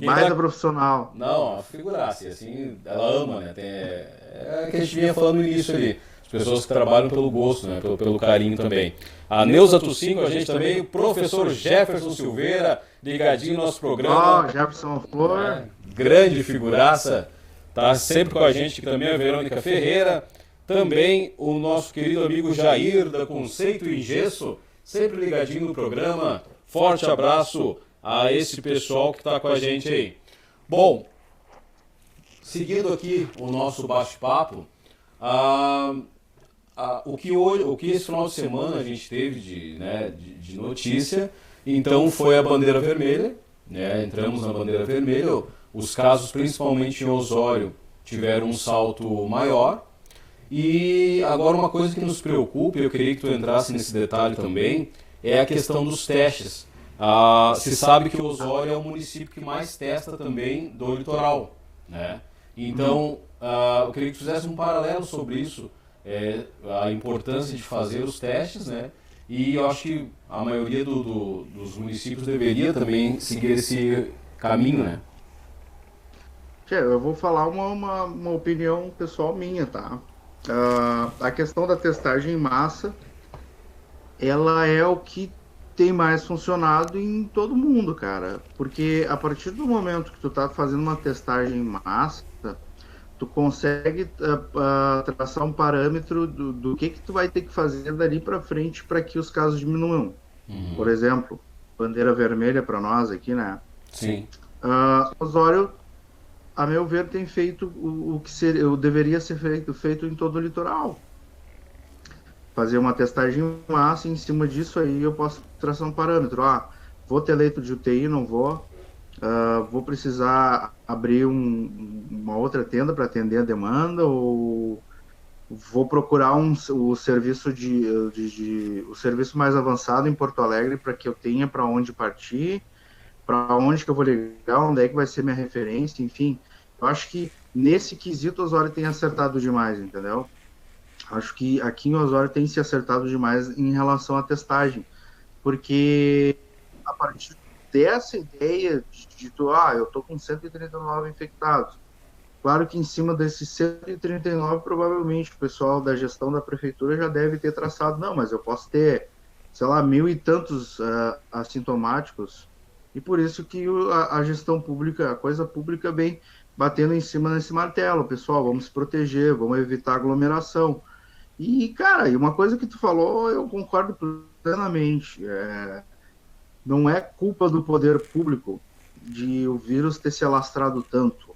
Mais a profissional. Não, a figuraça, assim, ela ama, né? É que a gente vinha falando no início ali. As pessoas que trabalham pelo gosto, né? Pelo carinho também. A Neuza Tussin com a gente também, o professor Jefferson Silveira, ligadinho no nosso programa. Jefferson Flor. Grande figuraça, tá sempre com a gente aqui também, a Verônica Ferreira. Também o nosso querido amigo Jair, da Conceito em Gesso, sempre ligadinho no programa. Forte abraço a esse pessoal que está com a gente aí. Bom, seguindo aqui o nosso bate-papo, o que esse final de semana a gente teve de notícia, então foi a bandeira vermelha, né? Entramos na bandeira vermelha, os casos principalmente em Osório tiveram um salto maior, e agora uma coisa que nos preocupa, eu queria que tu entrasse nesse detalhe também, é a questão dos testes. Se sabe que Osório é o município que mais testa também do litoral, né? Então, eu queria que tu fizesse um paralelo sobre isso, a importância de fazer os testes, né? E eu acho que a maioria dos municípios deveria também seguir esse caminho, né? Eu vou falar uma opinião pessoal minha, tá? A questão da testagem em massa, ela é o que tem mais funcionado em todo mundo, cara. Porque a partir do momento que tu tá fazendo uma testagem em massa, tu consegue traçar um parâmetro do que tu vai ter que fazer dali para frente para que os casos diminuam. Por exemplo, bandeira vermelha para nós aqui, né? Sim. Osório, a meu ver, tem feito o que deveria ser feito em todo o litoral. Fazer uma testagem em massa, e em cima disso aí eu posso traçar um parâmetro. Vou ter leito de UTI, não vou. Vou precisar abrir uma outra tenda para atender a demanda, ou vou procurar o serviço o serviço mais avançado em Porto Alegre para que eu tenha para onde partir, para onde que eu vou ligar, onde é que vai ser minha referência, enfim. Eu acho que nesse quesito o Osório tem acertado demais, entendeu? Acho que aqui em Osório tem se acertado demais em relação à testagem, porque a partir dessa ideia eu tô com 139 infectados. Claro que em cima desses 139, provavelmente o pessoal da gestão da prefeitura já deve ter traçado, não, mas eu posso ter, sei lá, 1.000 e tantos assintomáticos, e por isso que a gestão pública, a coisa pública vem batendo em cima nesse martelo. Pessoal, vamos se proteger, vamos evitar aglomeração. E, cara, e uma coisa que tu falou, eu concordo plenamente. Não é culpa do poder público de o vírus ter se alastrado tanto.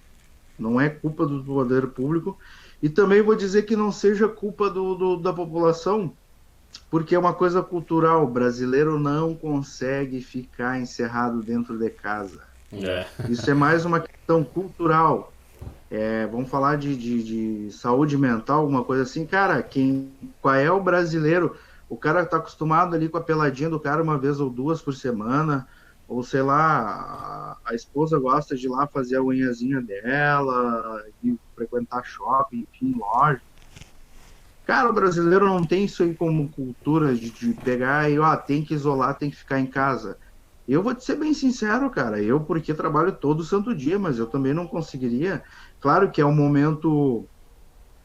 Não é culpa do poder público. E também vou dizer que não seja culpa da população, porque é uma coisa cultural. O brasileiro não consegue ficar encerrado dentro de casa. Isso é mais uma questão cultural. Vamos falar de saúde mental, alguma coisa assim. Cara, qual é o brasileiro? O cara está acostumado ali com a peladinha do cara uma vez ou duas por semana, ou sei lá, a esposa gosta de ir lá fazer a unhazinha dela, de frequentar shopping, enfim, loja. Cara, o brasileiro não tem isso aí como cultura de pegar e, tem que isolar, tem que ficar em casa. Eu vou te ser bem sincero, cara, porque trabalho todo santo dia, mas eu também não conseguiria. Claro que é um momento,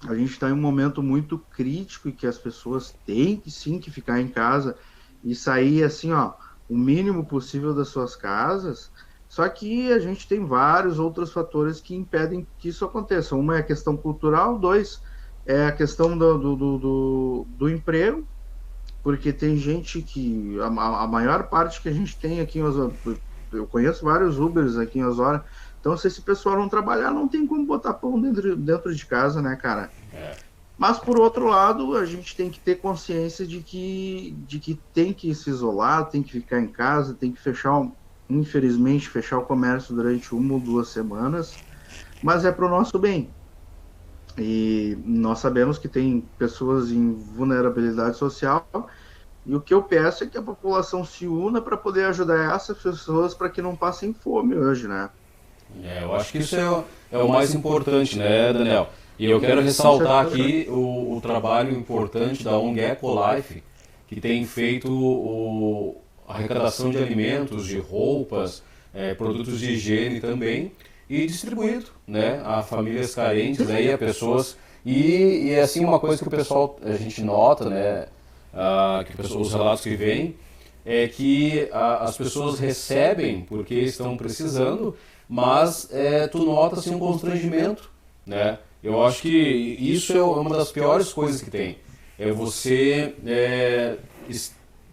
a gente está em um momento muito crítico e que as pessoas têm que sim que ficar em casa e sair assim, o mínimo possível das suas casas. Só que a gente tem vários outros fatores que impedem que isso aconteça. Uma é a questão cultural, dois é a questão do emprego, porque tem gente que, a maior parte que a gente tem aqui em Osório, eu conheço vários Ubers aqui em Osório, então se esse pessoal não trabalhar, não tem como botar pão dentro de casa, né, cara? Mas, por outro lado, a gente tem que ter consciência de que tem que se isolar, tem que ficar em casa, tem que infelizmente, fechar o comércio durante 1 ou 2 semanas, mas é para o nosso bem. E nós sabemos que tem pessoas em vulnerabilidade social, e o que eu peço é que a população se una para poder ajudar essas pessoas para que não passem fome hoje, né? Eu acho que isso é o mais importante, né, Daniel? E eu quero ressaltar aqui o trabalho importante da ONG Ecolife, que tem feito a arrecadação de alimentos, de roupas, produtos de higiene também, e distribuído, né, a famílias carentes, né, e a pessoas. E é assim uma coisa que o pessoal, a gente nota, né, os relatos que vêm, é que as pessoas recebem porque estão precisando, mas tu nota assim, um constrangimento, né? Eu acho que isso é uma das piores coisas que tem. É você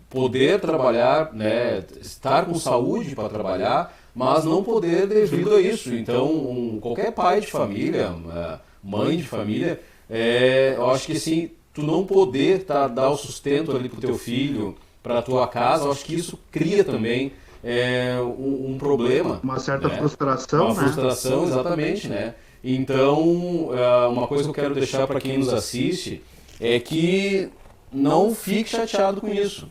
poder trabalhar, né, estar com saúde para trabalhar, mas não poder devido a isso. Então, qualquer pai de família, mãe de família, eu acho que assim, tu não poder dar o sustento ali pro teu filho, para a tua casa, eu acho que isso cria também um problema. Uma certa né? frustração, Uma né? frustração, exatamente, né? Então, uma coisa que eu quero deixar para quem nos assiste é que não fique chateado com isso.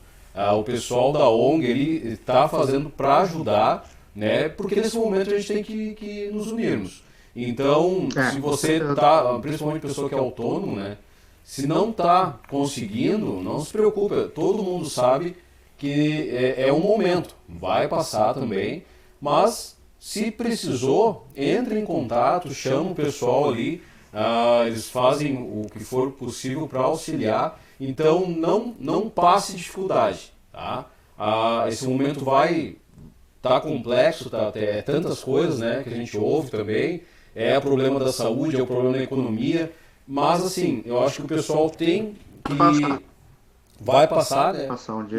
O pessoal da ONG ele está fazendo para ajudar, né? Porque nesse momento a gente tem que nos unirmos. Então, se você está, principalmente pessoa que é autônomo, né? Se não está conseguindo, não se preocupe. Todo mundo sabe que é um momento, vai passar também, mas se precisou, entre em contato, chama o pessoal ali, eles fazem o que for possível para auxiliar, então não passe dificuldade, tá? Esse momento vai estar complexo, é tantas coisas, né, que a gente ouve também, é o problema da saúde, é o problema da economia, mas assim, eu acho que o pessoal tem que... Vai passar, né?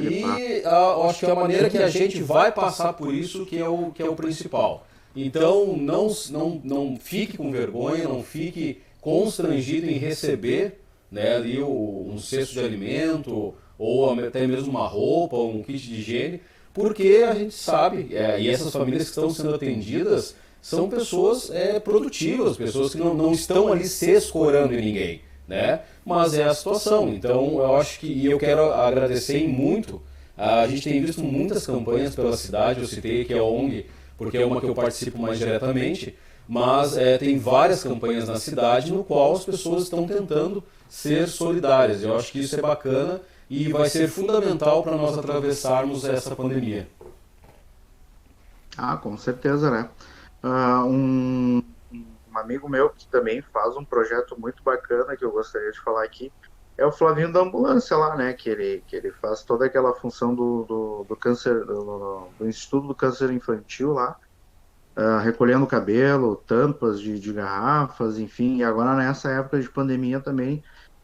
E eu acho que é a maneira que a gente vai passar por isso que é o principal. Então, não fique com vergonha, não fique constrangido em receber, né, ali um cesto de alimento, ou até mesmo uma roupa, um kit de higiene, porque a gente sabe, e essas famílias que estão sendo atendidas são pessoas produtivas, pessoas que não estão ali se escorando em ninguém, né? Mas é a situação. Então, eu acho que eu quero agradecer muito. A gente tem visto muitas campanhas pela cidade, eu citei aqui a ONG, porque é uma que eu participo mais diretamente, mas tem várias campanhas na cidade no qual as pessoas estão tentando ser solidárias. Eu acho que isso é bacana e vai ser fundamental para nós atravessarmos essa pandemia. Com certeza, né? Um amigo meu que também faz um projeto muito bacana que eu gostaria de falar aqui é o Flavinho da ambulância lá, né? Que ele faz toda aquela função do câncer, do Instituto do Câncer Infantil lá, recolhendo cabelo, tampas de garrafas, enfim. E agora nessa época de pandemia também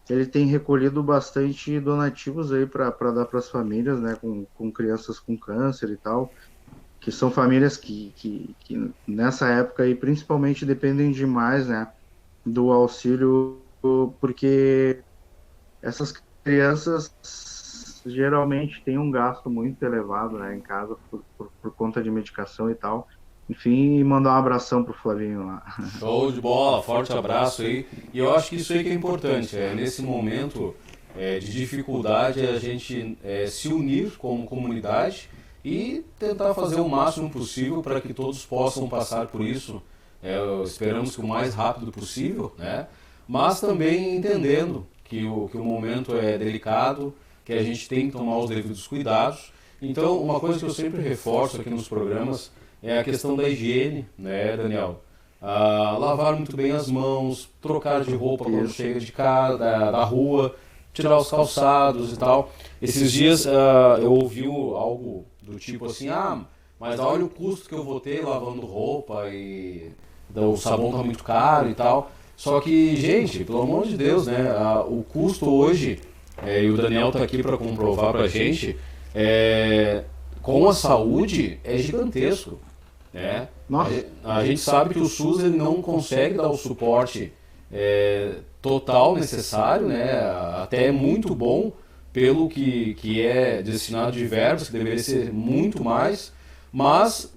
ele tem recolhido bastante donativos aí para dar para as famílias, né? Com crianças com câncer e tal, que são famílias que nessa época aí principalmente dependem demais, né, do auxílio, porque essas crianças geralmente têm um gasto muito elevado, né, em casa por conta de medicação e tal. Enfim, mandar um abração pro Flavinho lá. Show de bola, forte abraço aí. E eu acho que isso aí que é importante, nesse momento de dificuldade, a gente se unir como comunidade e tentar fazer o máximo possível para que todos possam passar por isso. Esperamos que o mais rápido possível, né? Mas também entendendo que o momento é delicado, que a gente tem que tomar os devidos cuidados. Então, uma coisa que eu sempre reforço aqui nos programas é a questão da higiene, né, Daniel? Lavar muito bem as mãos, trocar de roupa quando chega de casa, da rua, tirar os calçados e tal. Esses dias eu ouvi algo do tipo assim, mas olha o custo que eu vou ter lavando roupa e o sabão tá muito caro e tal. Só que, gente, pelo amor de Deus, né? O custo hoje, e o Daniel tá aqui para comprovar pra gente, com a saúde é gigantesco, né? A gente sabe que o SUS ele não consegue dar o suporte total necessário, né? Até muito bom pelo que é destinado de verbas, que deveria ser muito mais, mas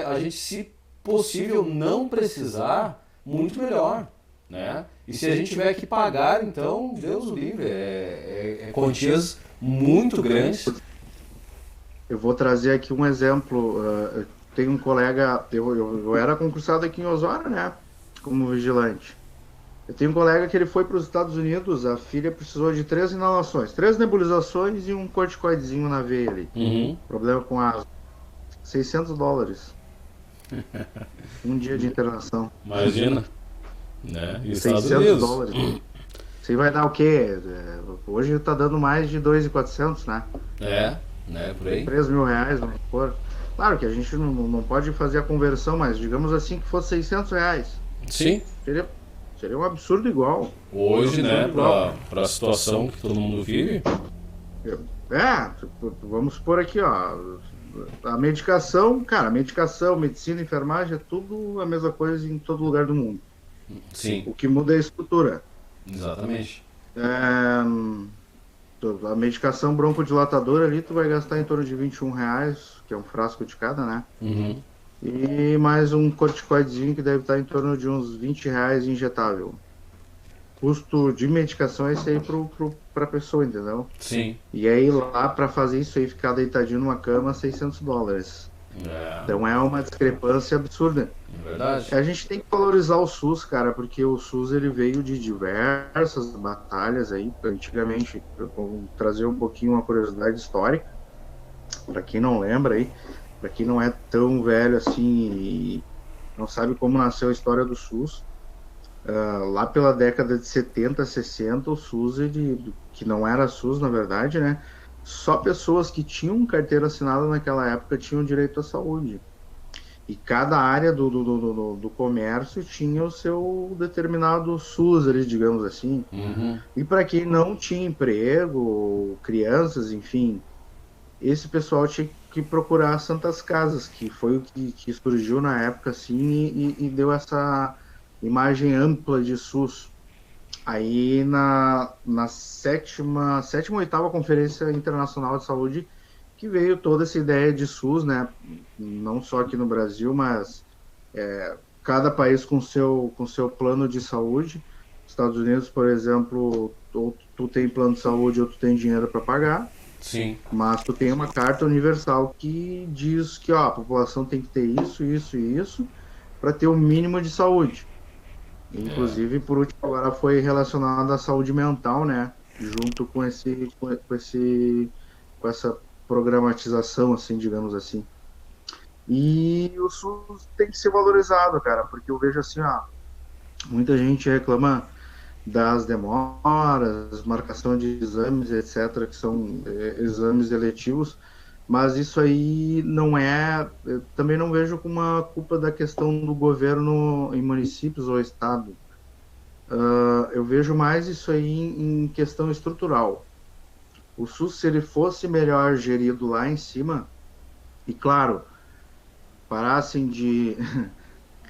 a gente, se possível, não precisar, muito melhor, né? E se a gente tiver que pagar, então, Deus o livre, é quantias muito grandes. Eu vou trazer aqui um exemplo. Tem um colega, eu era concursado aqui em Osório, né? Como vigilante. Eu tenho um colega que ele foi para os Estados Unidos, a filha precisou de 3 inalações, 3 nebulizações e um corticoidezinho na veia ali. Problema com asma. $600. Um dia de internação. Imagina. Né? E $600. Você vai dar o quê? Hoje está dando mais de 2.400, né? Né? Por aí. R$3.000, vamos supor. Claro que a gente não pode fazer a conversão, mas digamos assim que fosse R$600. Sim. Seria um absurdo igual. Hoje, né, para a situação que todo mundo vive. Vamos supor aqui, ó. A medicação, cara, medicina, enfermagem, é tudo a mesma coisa em todo lugar do mundo. Sim. O que muda é a estrutura. Exatamente. A medicação broncodilatadora ali, tu vai gastar em torno de R$21, que é um frasco de cada, né? E mais um corticoidezinho que deve estar em torno de uns R$20 injetável. Custo de medicação é esse aí pra pessoa, entendeu? Sim. E aí lá pra fazer isso aí, ficar deitadinho numa cama, $600. Então é uma discrepância absurda. Verdade. A gente tem que valorizar o SUS, cara, porque o SUS ele veio de diversas batalhas aí, antigamente. Eu vou trazer um pouquinho uma curiosidade histórica, para quem não lembra aí, para quem não é tão velho assim e não sabe como nasceu a história do SUS. Lá pela década de 70, 60, o SUS, que não era SUS na verdade, né? Só pessoas que tinham carteira assinada naquela época tinham direito à saúde. E cada área do comércio tinha o seu determinado SUS, digamos assim. E para quem não tinha emprego, crianças, enfim, esse pessoal tinha que procurar Santas Casas, que foi o que surgiu na época assim e deu essa imagem ampla de SUS. Aí na sétima ou oitava Conferência Internacional de Saúde que veio toda essa ideia de SUS, né? Não só aqui no Brasil, mas cada país com seu plano de saúde. Estados Unidos, por exemplo, ou tu tem plano de saúde ou tu tem dinheiro para pagar. Sim. Mas tu tem uma carta universal que diz que a população tem que ter isso, isso e isso para ter o mínimo de saúde. Inclusive, por último, agora foi relacionado à saúde mental, né? Junto com essa programatização, assim, digamos assim. E o SUS tem que ser valorizado, cara, porque eu vejo assim, muita gente reclama das demoras, marcação de exames, etc., que são exames eletivos, mas isso aí não eu também não vejo como uma culpa da questão do governo em municípios ou estado. Eu vejo mais isso aí em questão estrutural. O SUS, se ele fosse melhor gerido lá em cima, e claro, parassem de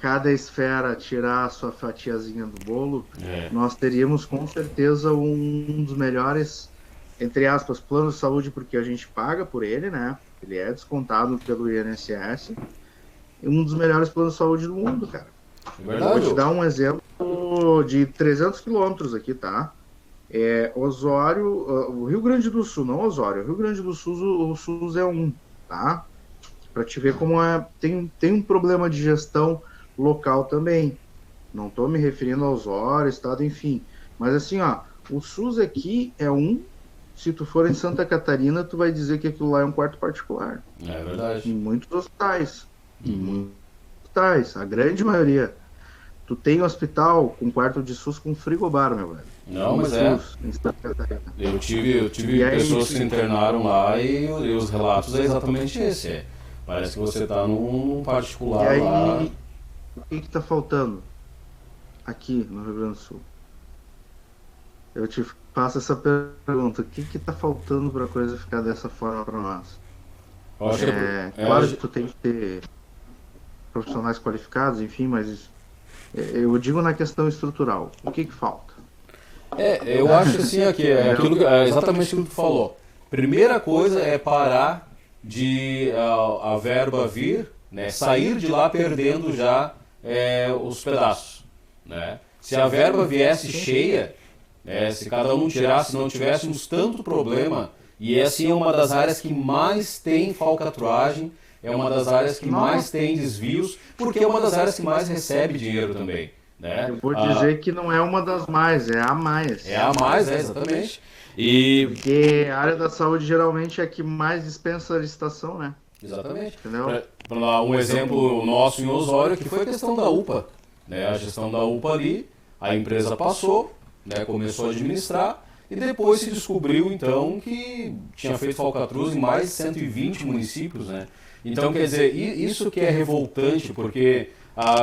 cada esfera tirar a sua fatiazinha do bolo, nós teríamos com certeza um dos melhores, entre aspas, planos de saúde, porque a gente paga por ele, né? Ele é descontado pelo INSS, e um dos melhores planos de saúde do mundo, cara. Verdade. Eu vou te dar um exemplo de 300 quilômetros aqui, tá? Osório, o Rio Grande do Sul, não Osório, o Rio Grande do Sul, o SUS é tá? Para te ver como tem um problema de gestão local também. Não estou me referindo a Osório, estado, enfim. Mas assim, o SUS aqui é se tu for em Santa Catarina, tu vai dizer que aquilo lá é um quarto particular. É verdade. Em muitos hospitais. A grande maioria. Tu tem hospital com quarto de SUS com frigobar, meu velho. Não, mas SUS, em Santa Catarina. Eu tive pessoas que se internaram lá e os relatos é exatamente esse. Parece que você tá num particular e aí, lá. O que tá faltando aqui no Rio Grande do Sul? Eu te faço essa pergunta. O que tá faltando pra coisa ficar dessa forma pra nós? Claro que tu tem que ter profissionais qualificados, enfim, mas eu digo na questão estrutural. O que falta? Eu acho assim, exatamente aquilo que tu falou. Primeira coisa é parar de a verba vir, né, sair de lá perdendo já os pedaços, né? Se a verba viesse cheia, né, se cada um tirasse, não tivéssemos tanto problema, e assim é uma das áreas que mais tem falcatruagem, é uma das áreas que mais tem desvios, porque é uma das áreas que mais recebe dinheiro também. Né? Eu vou dizer que não é uma das mais, é a mais. É a mais, exatamente. Porque a área da saúde geralmente é a que mais dispensa licitação, né? Exatamente. Entendeu? Para dar um exemplo nosso em Osório, que foi a questão da UPA. Né? A gestão da UPA ali, a empresa passou, né, começou a administrar, e depois se descobriu, então, que tinha feito falcatruz em mais de 120 municípios. Né? Então, quer dizer, isso que é revoltante, porque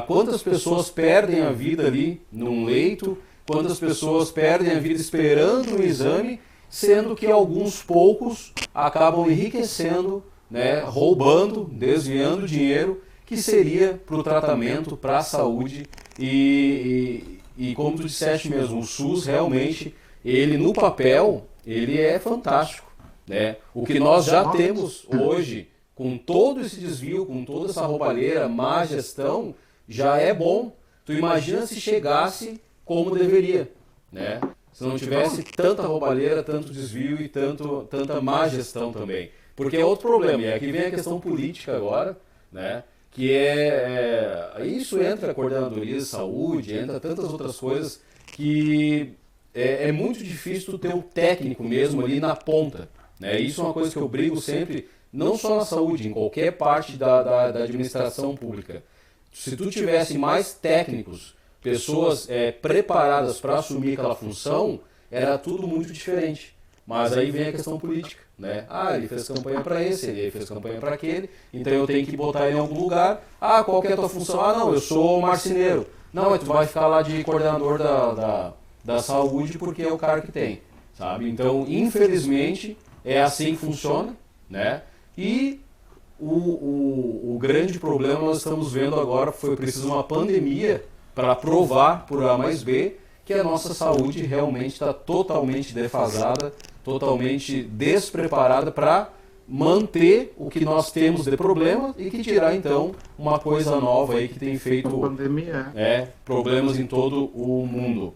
quantas pessoas perdem a vida ali num leito, quantas pessoas perdem a vida esperando um exame, sendo que alguns poucos acabam enriquecendo, né, roubando, desviando dinheiro que seria para o tratamento, para a saúde e como tu disseste mesmo, o SUS realmente, ele no papel, ele é fantástico. Né? O que nós já temos hoje, com todo esse desvio, com toda essa roubalheira, má gestão, já é bom. Tu imagina se chegasse como deveria, né? Se não tivesse tanta roubalheira, tanto desvio e tanta má gestão também. Porque é outro problema, e aqui vem a questão política agora, né? Que isso entra a coordenadoria de saúde, entra tantas outras coisas que é muito difícil tu ter um técnico mesmo ali na ponta. Né? Isso é uma coisa que eu brigo sempre, não só na saúde, em qualquer parte da administração pública. Se tu tivesse mais técnicos, pessoas preparadas para assumir aquela função, era tudo muito diferente. Mas aí vem a questão política, né? Ele fez campanha para esse, ele fez campanha para aquele, então eu tenho que botar ele em algum lugar. Qual que é a tua função? Não, eu sou marceneiro. Não, tu vai ficar lá de coordenador da saúde porque é o cara que tem, sabe? Então, infelizmente, é assim que funciona, né? E o grande problema nós estamos vendo agora foi preciso uma pandemia para provar por A mais B que a nossa saúde realmente está totalmente defasada, totalmente despreparada para manter o que nós temos de problema e que tirar então uma coisa nova aí que tem feito pandemia. Problemas em todo o mundo.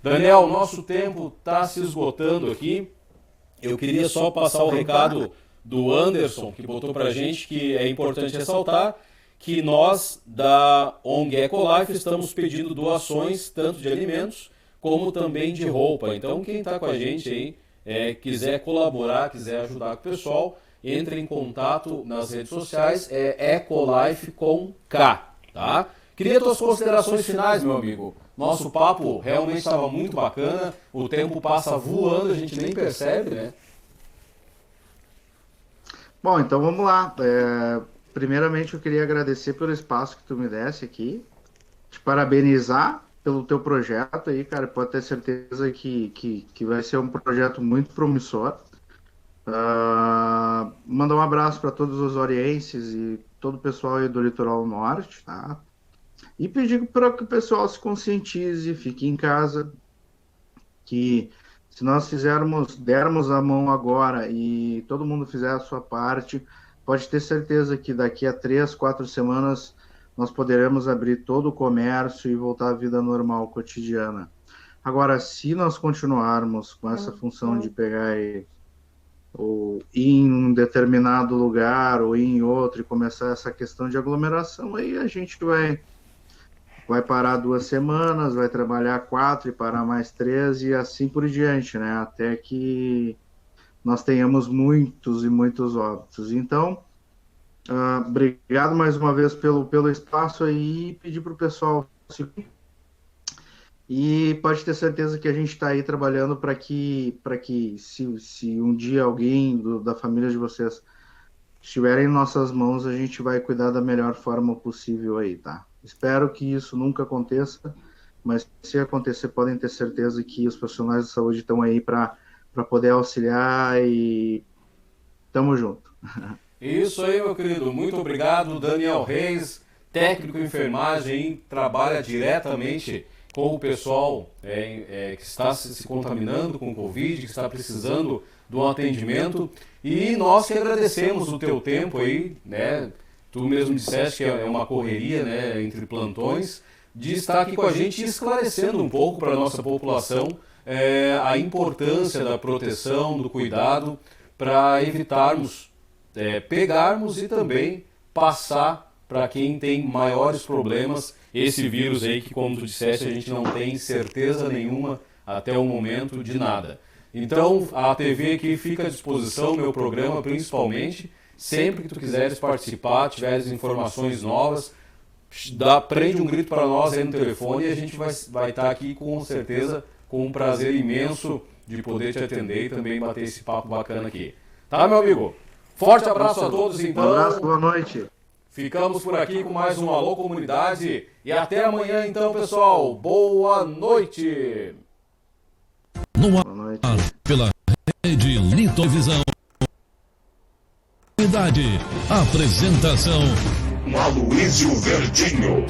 Daniel, nosso tempo está se esgotando aqui. Eu queria só passar o recado do Anderson, que botou para a gente que é importante ressaltar que nós, da ONG Ecolife, estamos pedindo doações tanto de alimentos como também de roupa. Então, quem está com a gente aí, quiser colaborar, quiser ajudar o pessoal, entre em contato nas redes sociais, Ecolife com K, tá? Queria tuas considerações finais, meu amigo. Nosso papo realmente estava muito bacana, o tempo passa voando, a gente nem percebe, né? Bom, então vamos lá. Primeiramente, eu queria agradecer pelo espaço que tu me desse aqui, te parabenizar pelo teu projeto aí, cara. Pode ter certeza que vai ser um projeto muito promissor. Mandar um abraço para todos os orienses e todo o pessoal aí do Litoral Norte, tá? E pedir para que o pessoal se conscientize, fique em casa, que se nós dermos a mão agora e todo mundo fizer a sua parte, pode ter certeza que daqui a 3, 4 semanas nós poderemos abrir todo o comércio e voltar à vida normal, cotidiana. Agora, se nós continuarmos com essa função de pegar ou ir em um determinado lugar ou ir em outro e começar essa questão de aglomeração, aí a gente vai parar 2 semanas, vai trabalhar 4 e parar mais 3 e assim por diante, né? Até que nós tenhamos muitos e muitos óbitos. Então, obrigado mais uma vez pelo espaço aí e pedir para o pessoal e pode ter certeza que a gente está aí trabalhando para que se um dia alguém da família de vocês estiver em nossas mãos, a gente vai cuidar da melhor forma possível aí, tá? Espero que isso nunca aconteça, mas se acontecer, podem ter certeza que os profissionais de saúde estão aí para poder auxiliar e tamo junto. Isso aí, meu querido. Muito obrigado, Daniel Reis, técnico em enfermagem, trabalha diretamente com o pessoal que está se contaminando com o Covid, que está precisando de um atendimento. E nós que agradecemos o teu tempo aí, né? Tu mesmo disseste que é uma correria, né, entre plantões, de estar aqui com a gente esclarecendo um pouco para a nossa população a importância da proteção, do cuidado, para evitarmos pegarmos e também passar para quem tem maiores problemas esse vírus aí que, como tu disseste, a gente não tem certeza nenhuma até o momento de nada. Então, a TV aqui fica à disposição, meu programa principalmente, sempre que tu quiseres participar, tiveres informações novas, prende um grito para nós aí no telefone e a gente vai estar aqui com certeza, com um prazer imenso de poder te atender e também bater esse papo bacana aqui. Tá, meu amigo? Forte abraço a todos, então. Um abraço, boa noite. Ficamos por aqui com mais um Alô Comunidade e até amanhã, então, pessoal. Boa noite. No ar, Boa noite. pela Rede Litovisão. Comunidade. Apresentação. Aloysio Verdinho.